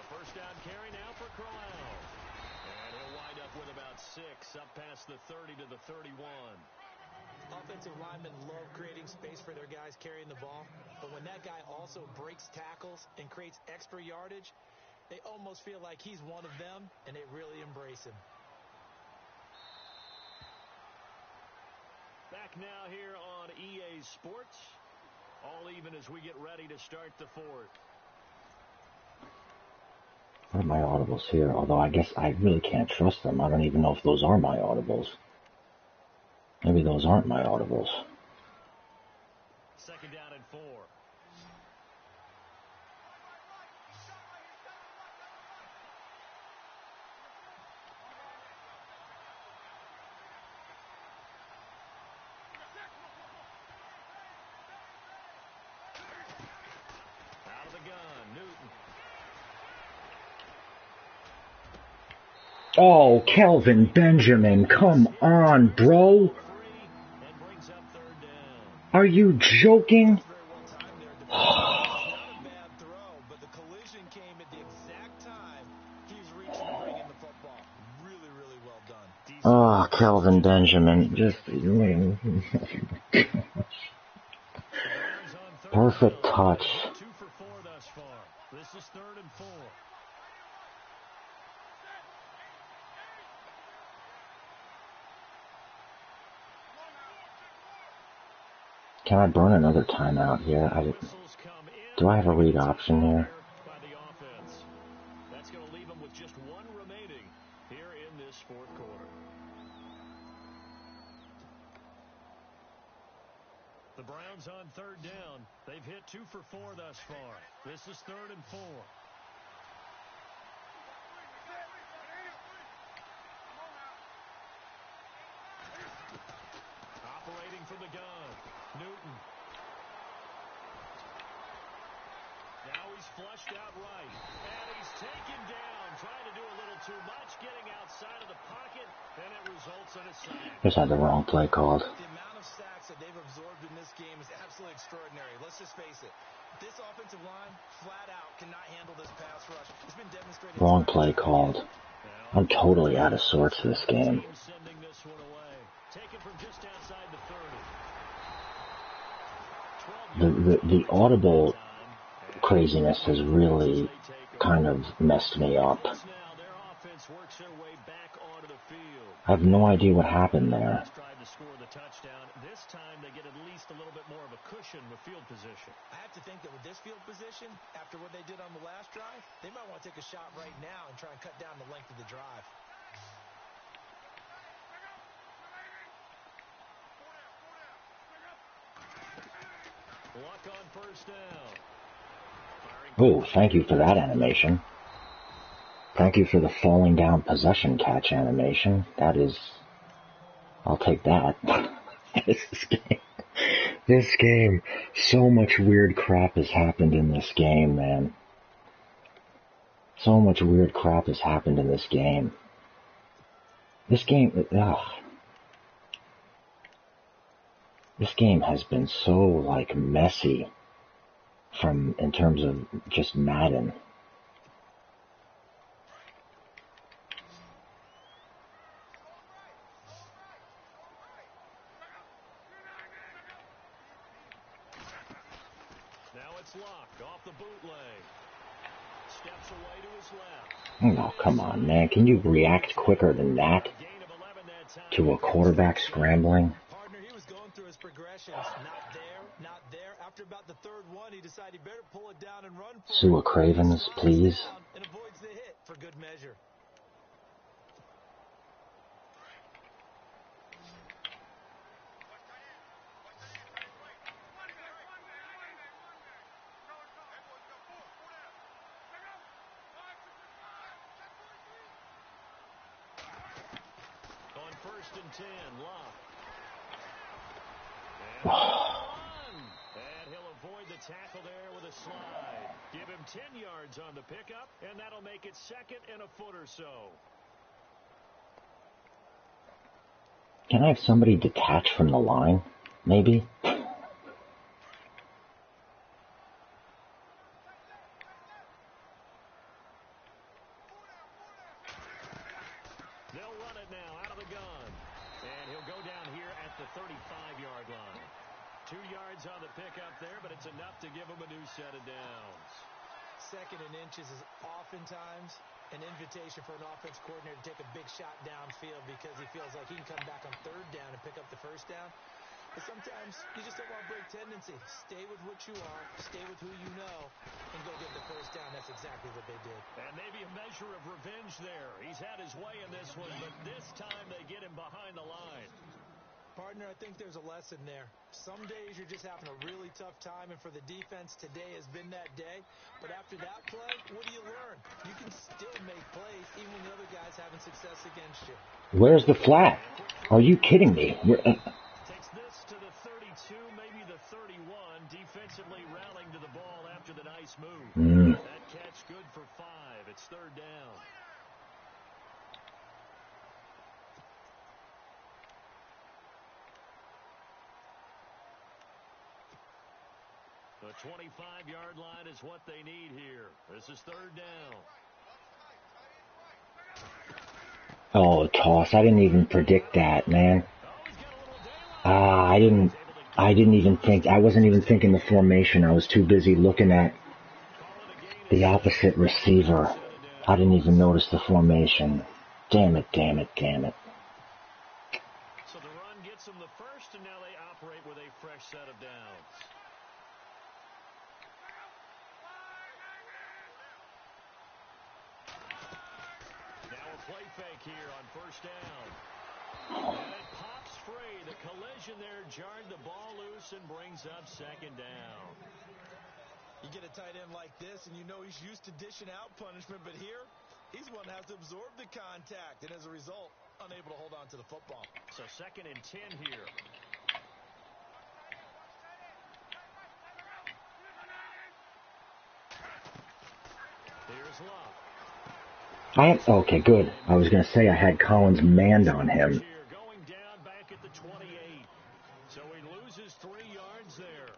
First down carry now for Crowell. And he'll wind up with about 6 up past the 30 to the 31. Offensive linemen love creating space for their guys carrying the ball. But when that guy also breaks tackles and creates extra yardage, they almost feel like he's one of them, and they really embrace him. Back now here on EA Sports. All even as we get ready to start the fourth. What are my audibles here? Although I guess I really can't trust them. I don't even know if those are my audibles. Maybe those aren't my audibles. Second down and 4. Out of the gun, Newton. Oh, Kelvin Benjamin, come on, bro. Are you joking? Oh, Kelvin Benjamin, just perfect touch. 2 for 4 thus far. This is 3rd and 4. Can I burn another timeout here? Do I have a read option here? That's going to leave them with just 1 remaining here in this fourth quarter. The Browns on 3rd down. They've hit 2 for 4 thus far. This is 3rd and 4. Operating from the gun, Newton. Now he's flushed out right. And he's taken down, trying to do a little too much, getting outside of the pocket, and it results in a sack. Just had the wrong play called. The amount of sacks that they've absorbed in this game is absolutely extraordinary. Let's just face it. This offensive line, flat out, cannot handle this pass rush. It's been demonstrated. Wrong play called. I'm totally out of sorts this game. Sending this one away. Taken from just outside the 30. The audible craziness has really kind of messed me up. I have no idea what happened there. Tried to score the touchdown. This time they get at least a little bit more of a cushion with field position. position after what they did on the last drive, they might want to take a shot right now and try and cut down the length of the drive. Luck on first down. Oh, thank you for that animation. Thank you for the falling down possession catch animation. That is... I'll take that. This game, so much weird crap has happened in this game, man. So much weird crap has happened in this game. This game has been so, like, messy in terms of just Madden. Off the bootleg. Steps away to his left. Oh, come on, man. Can you react quicker than that to a quarterback scrambling? Partner, he was going through his progressions. Not there, not there. After about the third one, he decided he better pull it down and run for Sua Cravens, please. And avoids the hit for good measure. First and 10, Locke. And he'll avoid the tackle there with a slide. Give him 10 yards on the pickup, and that'll make it second and a foot or so. Can I have somebody detach from the line, maybe? They'll run it now out of the gun. And he'll go down here at the 35-yard line. 2 yards on the pickup there, but it's enough to give him a new set of downs. Second and inches is oftentimes an invitation for an offense coordinator to take a big shot downfield because he feels like he can come back on third down and pick up the first down. But sometimes you just don't want to break tendency. Stay with what you are, stay with who you know, and go get the first down. That's exactly what they did. And maybe a measure of revenge there. He's had his way in this one, but this time they get him behind the line. Partner, I think there's a lesson there. Some days you're just having a really tough time, and for the defense, today has been that day. But after that play, what do you learn? You can still make plays even when the other guy's having success against you. Where's the flat? Are you kidding me? Takes this to the 32, maybe the 31. Defensively rallying to the ball after the nice move. That catch good for 5. It's third down. The 25-yard line is what they need here. This is third down. Oh, toss. I didn't even predict that, man. I didn't even think. I wasn't even thinking the formation. I was too busy looking at the opposite receiver. I didn't even notice the formation. Damn it, damn it, damn it. So the run gets them the first, and now they operate with a fresh set of downs. Now a play fake here on first down. And it pops free. The collision there jarred the ball loose and brings up second down. You get a tight end like this, and you know he's used to dishing out punishment, but here, he's one that has to absorb the contact, and as a result, unable to hold on to the football. So second and 10 here. Here's Love. Okay, good. I was going to say I had Collins manned on him. Going down back at the 28. So he loses 3 yards there.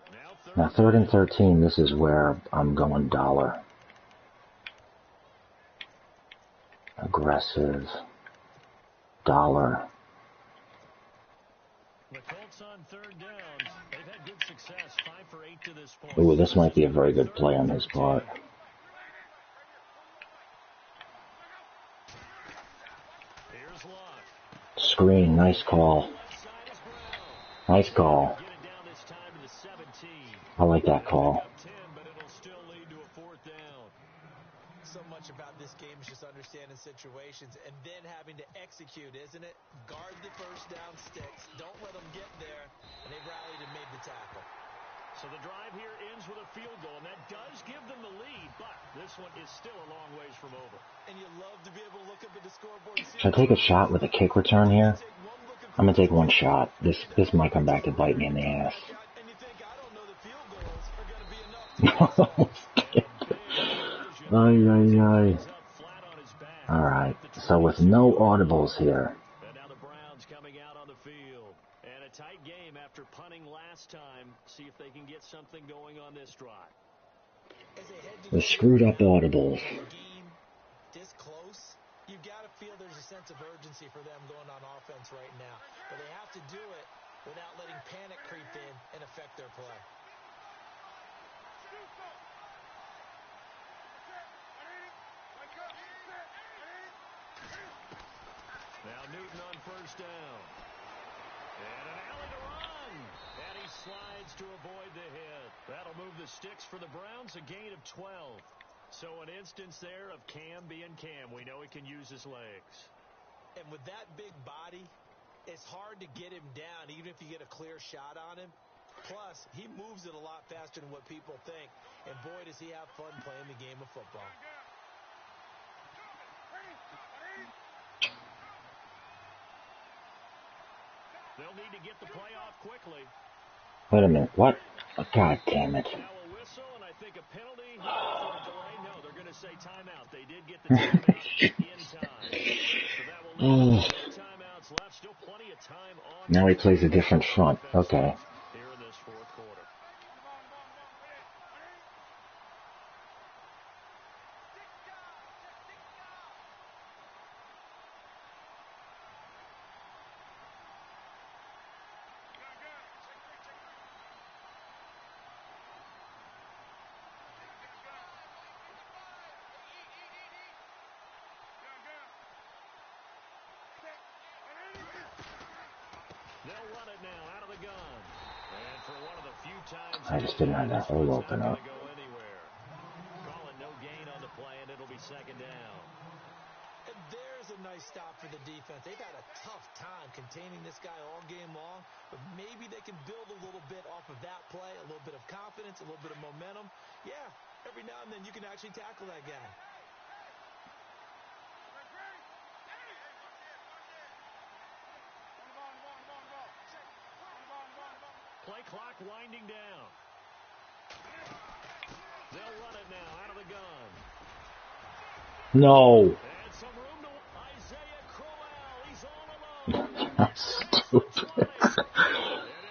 Now, third and 13, this is where I'm going dollar. Aggressive. Dollar. The Colts on third down. They've had good success. 5 for 8 to this point. Ooh, this might be a very good play on his part. Screen, nice call. Nice call. I like that call. so much about this game is just understanding situations and then having to execute, isn't it? Guard the first down sticks. Don't let them get there. And they've rallied and made the tackle. So the drive here ends with a field goal, and that does give them the lead, but this one is still a long ways from over. And you love to be able to look up at the scoreboard and see. Should I take a shot with a kick return here? I'm going to take one shot. This might come back to bite me in the ass. And you think, I don't know, the field goals are going to be enough to Ay, ay, ay. Alright, so with no audibles here. And now the Browns coming out on the field. And a tight game after punting last time. See if they can get something going on this drive. The screwed up audibles. This close, you've got to feel there's a sense of urgency for them going on offense right now. But they have to do it without letting panic creep in and affect their play. Now Newton on first down. And an alley to run. And he slides to avoid the hit. That'll move the sticks for the Browns, a gain of 12. So an instance there of Cam being Cam. We know he can use his legs. And with that big body, it's hard to get him down, even if you get a clear shot on him. Plus, he moves it a lot faster than what people think. And boy, does he have fun playing the game of football. They'll need to get the play off quickly. Wait a minute, what? Oh, God damn it. Now a whistle and I think a penalty for the delay. No, they're going to say timeout. They did get the timeout in time. So that will leave timeouts left. Still plenty of time on. Now he plays a different front. Okay. Here in this fourth quarter. They'll run it now out of the gun. And for one of the few times I just didn't have that hole open up. go anywhere. Call it no gain on the play, and it'll be second down. And there's a nice stop for the defense. They've had a tough time containing this guy all game long, but maybe they can build a little bit off of that play, a little bit of confidence, a little bit of momentum. Yeah, every now and then you can actually tackle that guy. Play clock winding down. They'll run it now out of the gun. No. And some room to Isaiah Crowell. He's all alone. That's stupid.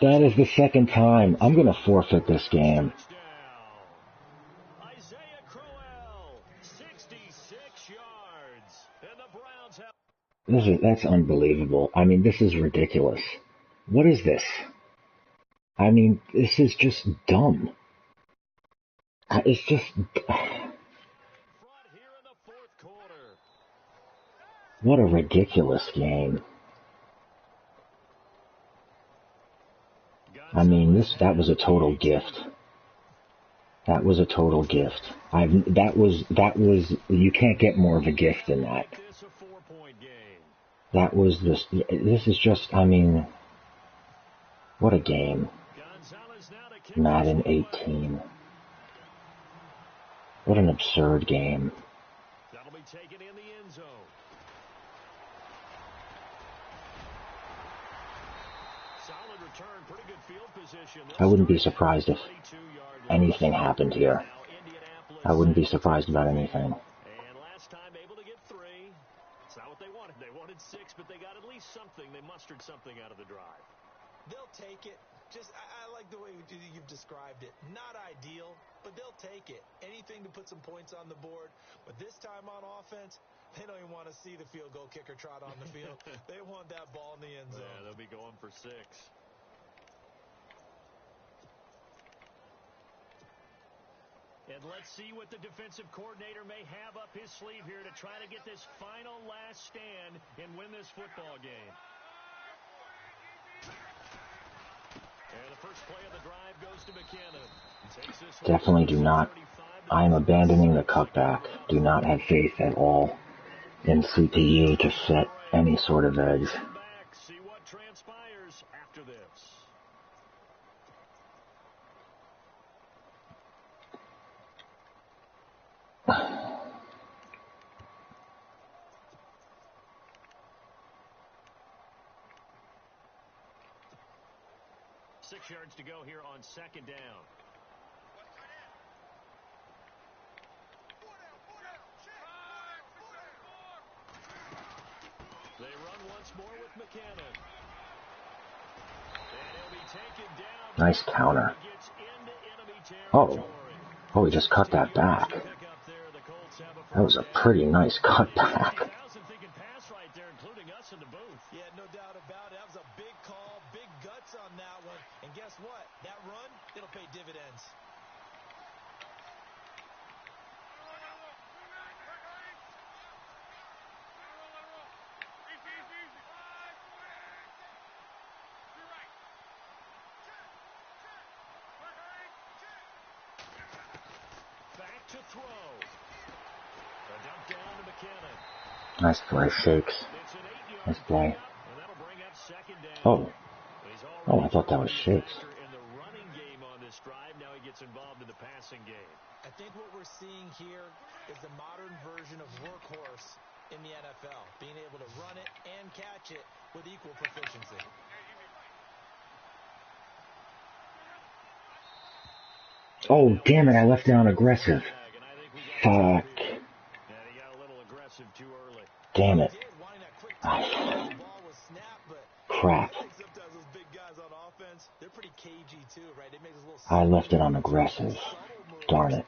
That is the second time. I'm going to forfeit this game. Isaiah Crowell, 66 yards. And the Browns have... That's unbelievable. I mean, this is ridiculous. What is this? I mean, this is just dumb. It's just... What a ridiculous game. I mean, that was a total gift. That was a total gift. You can't get more of a gift than that. This is just, I mean, what a game. Madden 18. What an absurd game. That'll be taken in the end zone. Solid return, pretty good field position. I wouldn't be surprised if anything happened here. I wouldn't be surprised about anything. And last time able to get 3. It's not what they wanted. They wanted 6, but they got at least something. They mustered something out of the drive. They'll take it. I like the way you've described it. Not ideal, but they'll take it. Anything to put some points on the board. But this time on offense, they don't even want to see the field goal kicker trot on the field. They want that ball in the end zone. Yeah, they'll be going for 6. And let's see what the defensive coordinator may have up his sleeve here to try to get this final last stand and win this football game. And the first play of the drive goes to McKinnon. Definitely do not I am abandoning the cutback. Do not have faith at all in CPU to set any sort of edge. See what transpires after this. Six yards to go here on second down. They run once more with McKinnon. And he'll be taken down. Nice counter. Oh, he just cut that back. That was a pretty nice cut back. Yeah, no doubt about it. That was a big call, big guts on that one. And guess what? That run, it'll pay dividends. Back to throw. A dump down to McKinnon. Nice play, Shakes. Nice play. Oh, I thought that was Shakes. In the running game on this drive, now he gets involved in the passing game. I think what we're seeing here is the modern version of workhorse in the NFL, being able to run it and catch it with equal proficiency. Oh, damn it, I left it on aggressive. Fuck. Damn it. Crap. I left it on aggressive. Darn it.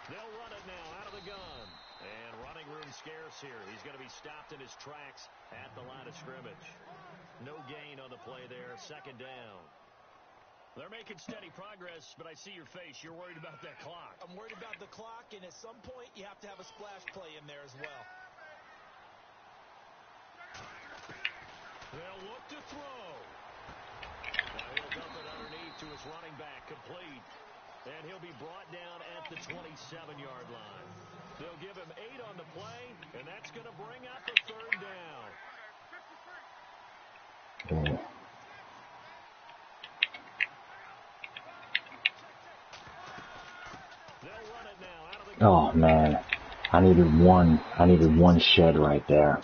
They'll run it now out of the gun. And running room scarce here. He's going to be stopped in his tracks at the line of scrimmage. No gain on the play there. Second down. They're making steady progress, but I see your face. You're worried about that clock. I'm worried about the clock, and at some point, you have to have a splash play in there as well. They'll look to throw. Now he'll dump it underneath to his running back, complete. And he'll be brought down at the 27-yard line. They'll give him 8 on the play, and that's going to bring up a third down. They'll run it now out of the Oh, man. I needed one shed right there.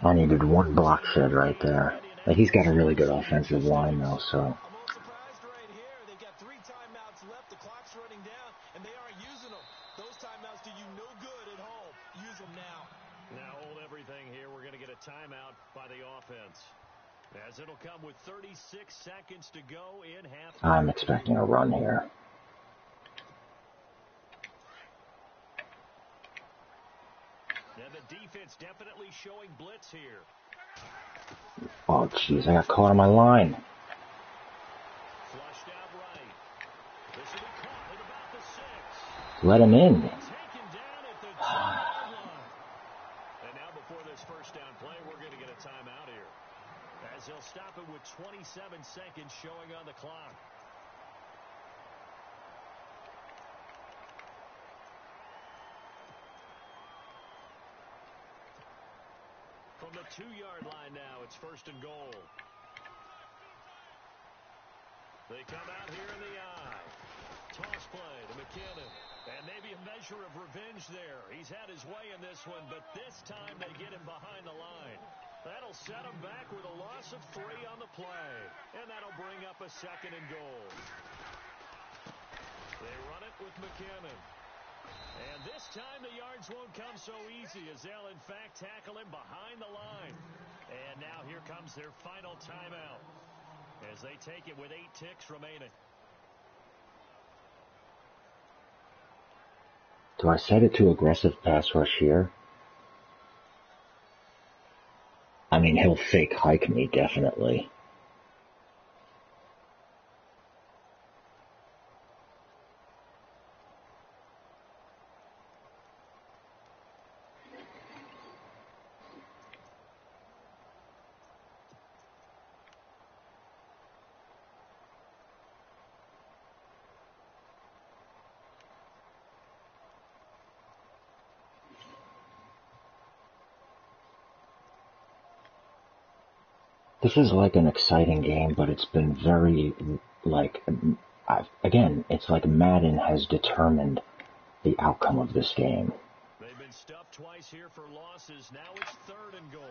I needed one block shed right there. But he's got a really good offensive line, though, so. Timeout by the offense, as it'll come with 36 seconds to go in half. I'm expecting a run here. And the defense definitely showing blitz here. Oh, jeez, I got caught on my line. Flushed out right. This will be caught at about the 6. Let him in. Taken down at the 2-yard line. And now before this first down play, we're going to get a timeout here, as they'll stop it with 27 seconds showing on the clock. From the 2-yard line now, it's first and goal. They come out here in the eye. Toss play to McKinnon. And maybe a measure of revenge there. He's had his way in this one, but this time they get him behind the line. That'll set him back with a loss of 3 on the play. And that'll bring up a second and goal. They run it with McKinnon. And this time the yards won't come so easy, as they'll in fact tackle him behind the line. And now here comes their final timeout, as they take it with 8 ticks remaining. Do I set it to aggressive pass rush here? I mean, he'll fake hike me, definitely. This is like an exciting game, but it's been very, like, again, it's like Madden has determined the outcome of this game. They've been stuffed twice here for losses. Now it's 3rd and goal.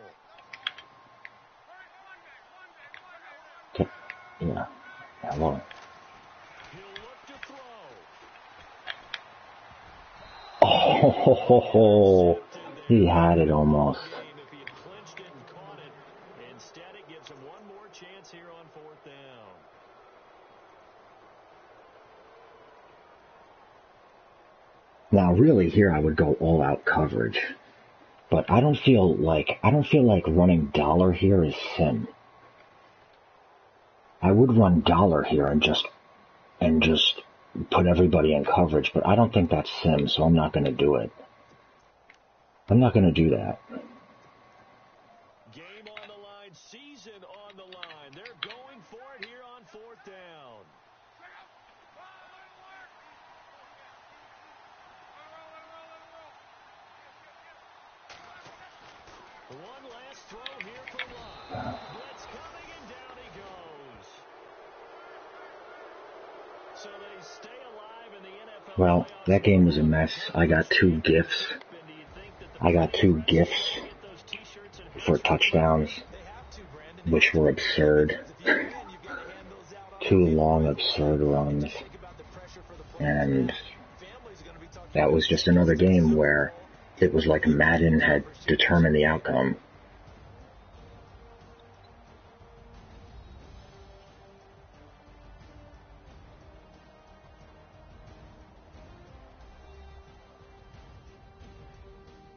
Okay. Yeah. Hello. He'll look to throw. Oh, he had it almost. If he had clinched it and caught it, instead it gives him one more chance here on 4th down. Now, really, here I would go all-out coverage, but I don't feel like running dollar here is sin. I would run dollar here and just put everybody in coverage, but I don't think that's sim, so I'm not going to do it. I'm not going to do that. Game on the line, season on the line. They're going for it here on 4th down. One last throw here for Love. Blitz coming, and down he goes. So they stay alive in the NFL. Well, that game was a mess. I got 2 gifts. For touchdowns, which were absurd. 2 long, absurd runs. And that was just another game where it was like Madden had determined the outcome.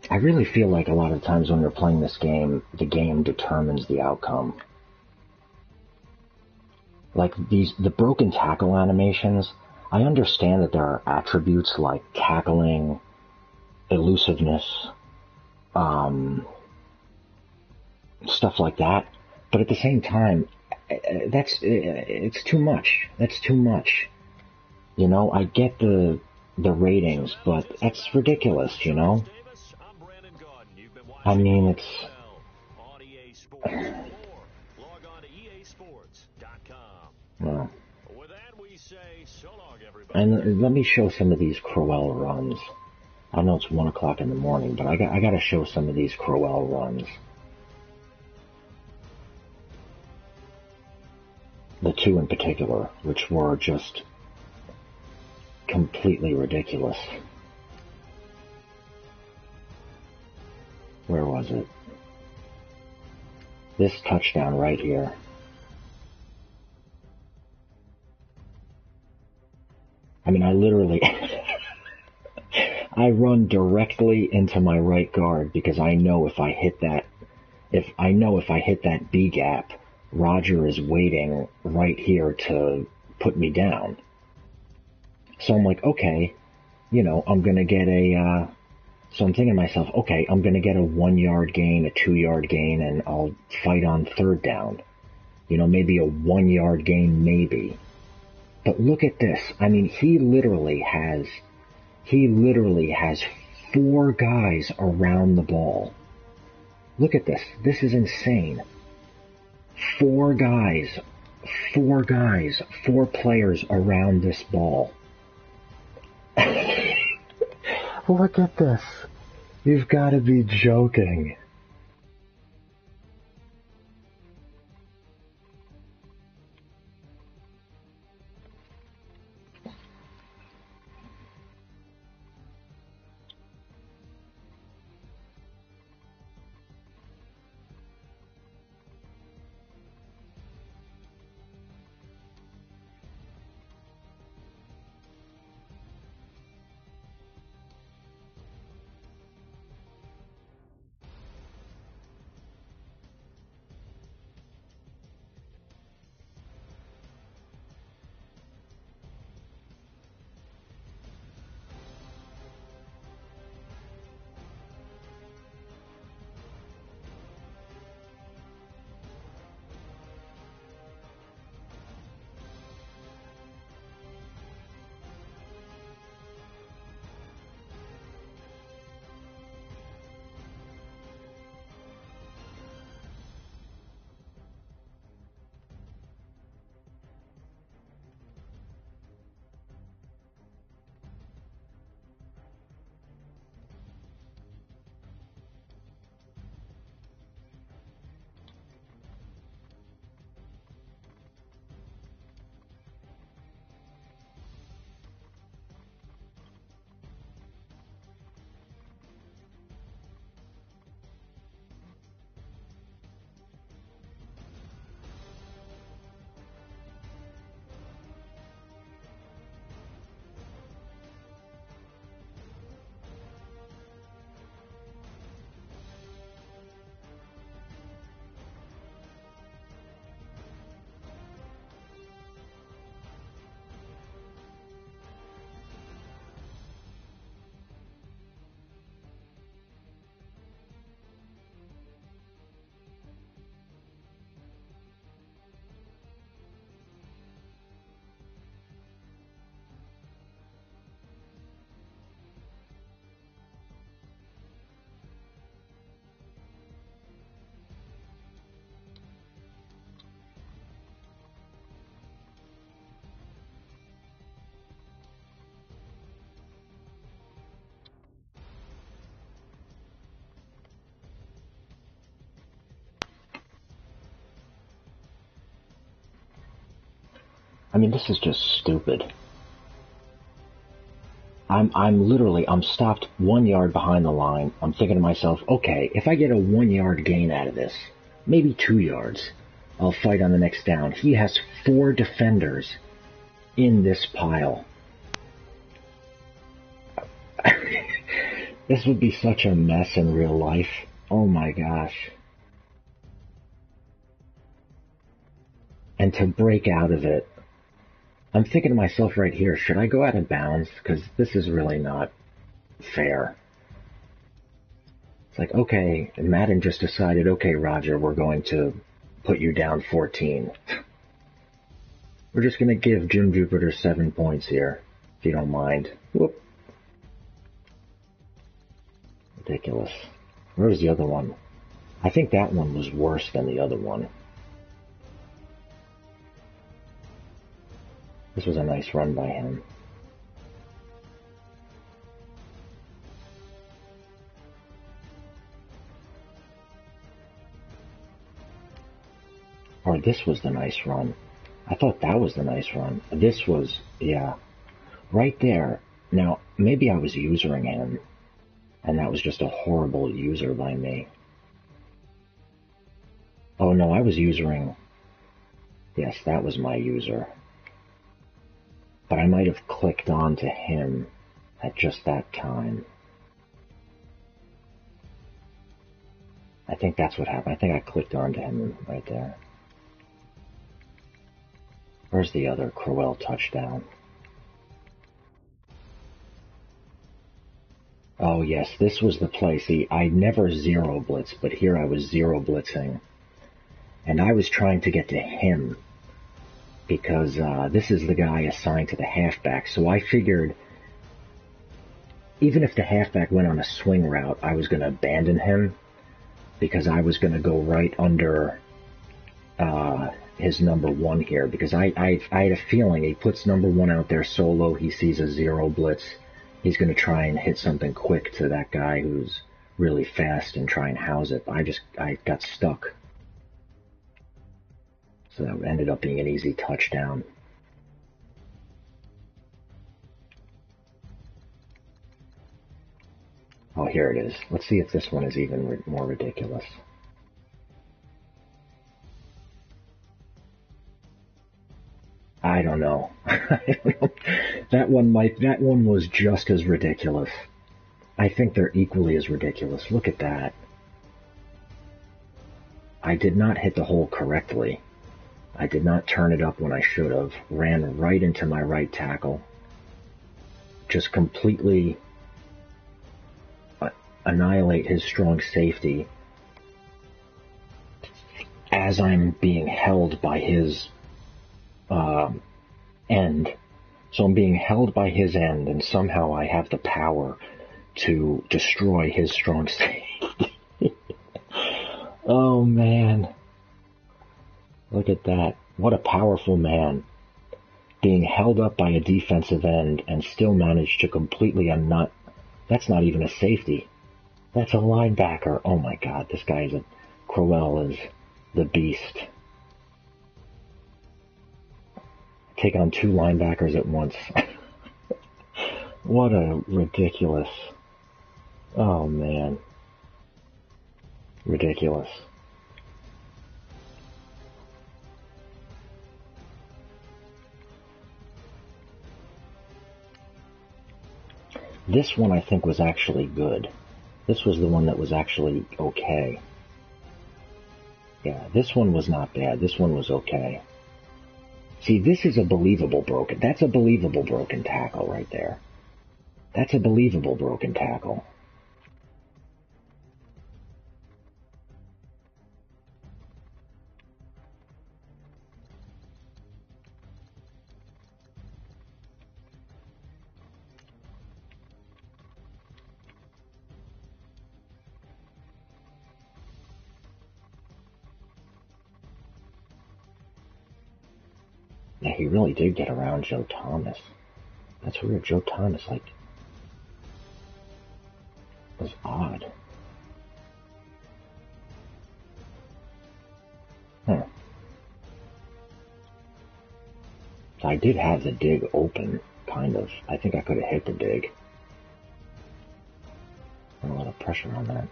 I really feel like a lot of times when you're playing this game, the game determines the outcome. Like the broken tackle animations, I understand that there are attributes like tackling, elusiveness, stuff like that. But at the same time, it's too much. That's too much. You know, I get the ratings, but that's ridiculous, you know? I mean, it's... Well, and let me show some of these Crowell runs. I know it's 1 o'clock in the morning, but I got to show some of these Crowell runs. The 2 in particular, which were just completely ridiculous. Where was it? This touchdown right here. I mean, I literally... I run directly into my right guard because I know if I hit that B gap, Roger is waiting right here to put me down. So I'm like, okay, you know, I'm gonna get a, so I'm thinking to myself, okay, I'm gonna get a 1 yard gain, a 2 yard gain, and I'll fight on 3rd down. You know, maybe a 1 yard gain, maybe. But look at this. I mean, he literally has 4 guys around the ball. Look at this. This is insane. 4 players around this ball. Look at this. You've got to be joking. I mean, this is just stupid. I'm stopped 1 yard behind the line. I'm thinking to myself, okay, if I get a 1 yard gain out of this, maybe 2 yards, I'll fight on the next down. He has 4 defenders in this pile. This would be such a mess in real life. Oh my gosh. And to break out of it, I'm thinking to myself right here, should I go out of bounds? Because this is really not fair. It's like, okay, Madden just decided, okay, Roger, we're going to put you down 14. We're just going to give Jim Jupiter 7 points here, if you don't mind. Whoop. Ridiculous. Where was the other one? I think that one was worse than the other one. This was a nice run by him. Or this was the nice run. I thought that was the nice run. This was, yeah, right there. Now, maybe I was usering him, and that was just a horrible user by me. Oh no, I was usering, yes, that was my user. But I might have clicked on to him at just that time. I think that's what happened. I think I clicked on to him right there. Where's the other Crowell touchdown? Oh yes, this was the play. See, I never zero blitz, but here I was zero blitzing. And I was trying to get to him, because this is the guy assigned to the halfback. So I figured, even if the halfback went on a swing route, I was going to abandon him, because I was going to go right under his number 1 here, because I had a feeling he puts number 1 out there solo, he sees a zero blitz, he's going to try and hit something quick to that guy who's really fast and try and house it. I got stuck. So that ended up being an easy touchdown. Oh, here it is. Let's see if this one is even more ridiculous. I don't know. That one was just as ridiculous. I think they're equally as ridiculous. Look at that. I did not hit the hole correctly. I did not turn it up when I should have. Ran right into my right tackle. Just completely annihilate his strong safety as I'm being held by his end. So I'm being held by his end, and somehow I have the power to destroy his strong safety. Oh man. Look at that. What a powerful man. Being held up by a defensive end and still managed to completely unnut. That's not even a safety. That's a linebacker. Oh my god, this guy Crowell is the beast. Take on 2 linebackers at once. What a ridiculous. Oh man. Ridiculous. This one I think was actually good. This was the one that was actually okay. Yeah, this one was not bad. This one was okay. See, this is a believable broken. That's a believable broken tackle right there. That's a believable broken tackle. Yeah, he really did get around Joe Thomas. That's weird. Joe Thomas, was odd. I did have the dig open, kind of. I think I could have hit the dig. A lot of pressure on that.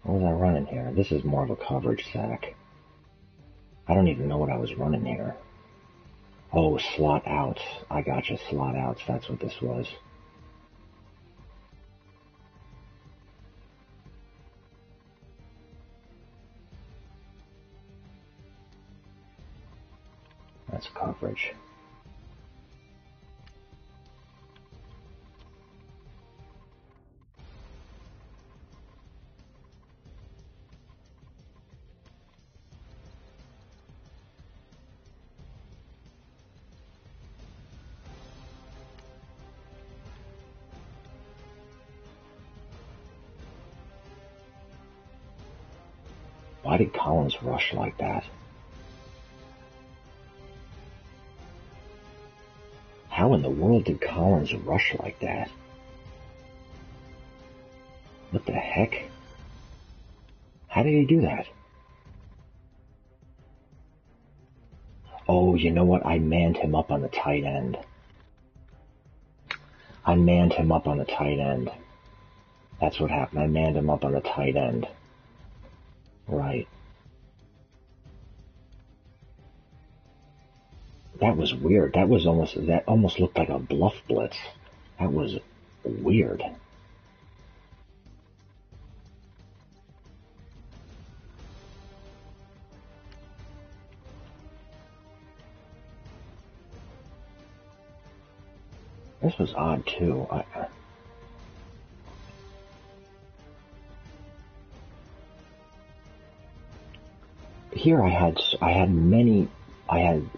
What was I running here? This is more of a coverage sack. I don't even know what I was running here. Oh, slot outs. I gotcha, slot outs. That's what this was. That's coverage. Why did Collins rush like that? How in the world did Collins rush like that? What the heck? How did he do that? Oh, you know what? I manned him up on the tight end. I manned him up on the tight end. That's what happened. I manned him up on the tight end. Right. That was weird. That almost looked like a bluff blitz. That was weird. This was odd too. Here I had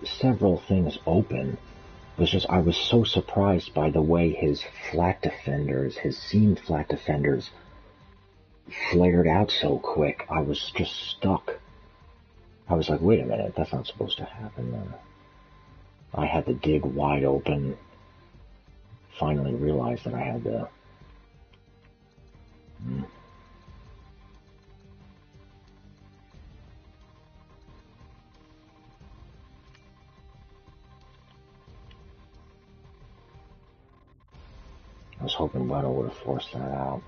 several things open. I was so surprised by the way his seamed flat defenders flared out so quick. I was just stuck. I was like, wait a minute, that's not supposed to happen. I had the dig wide open. Finally realized that I had the... I was hoping Bueno would have forced that out.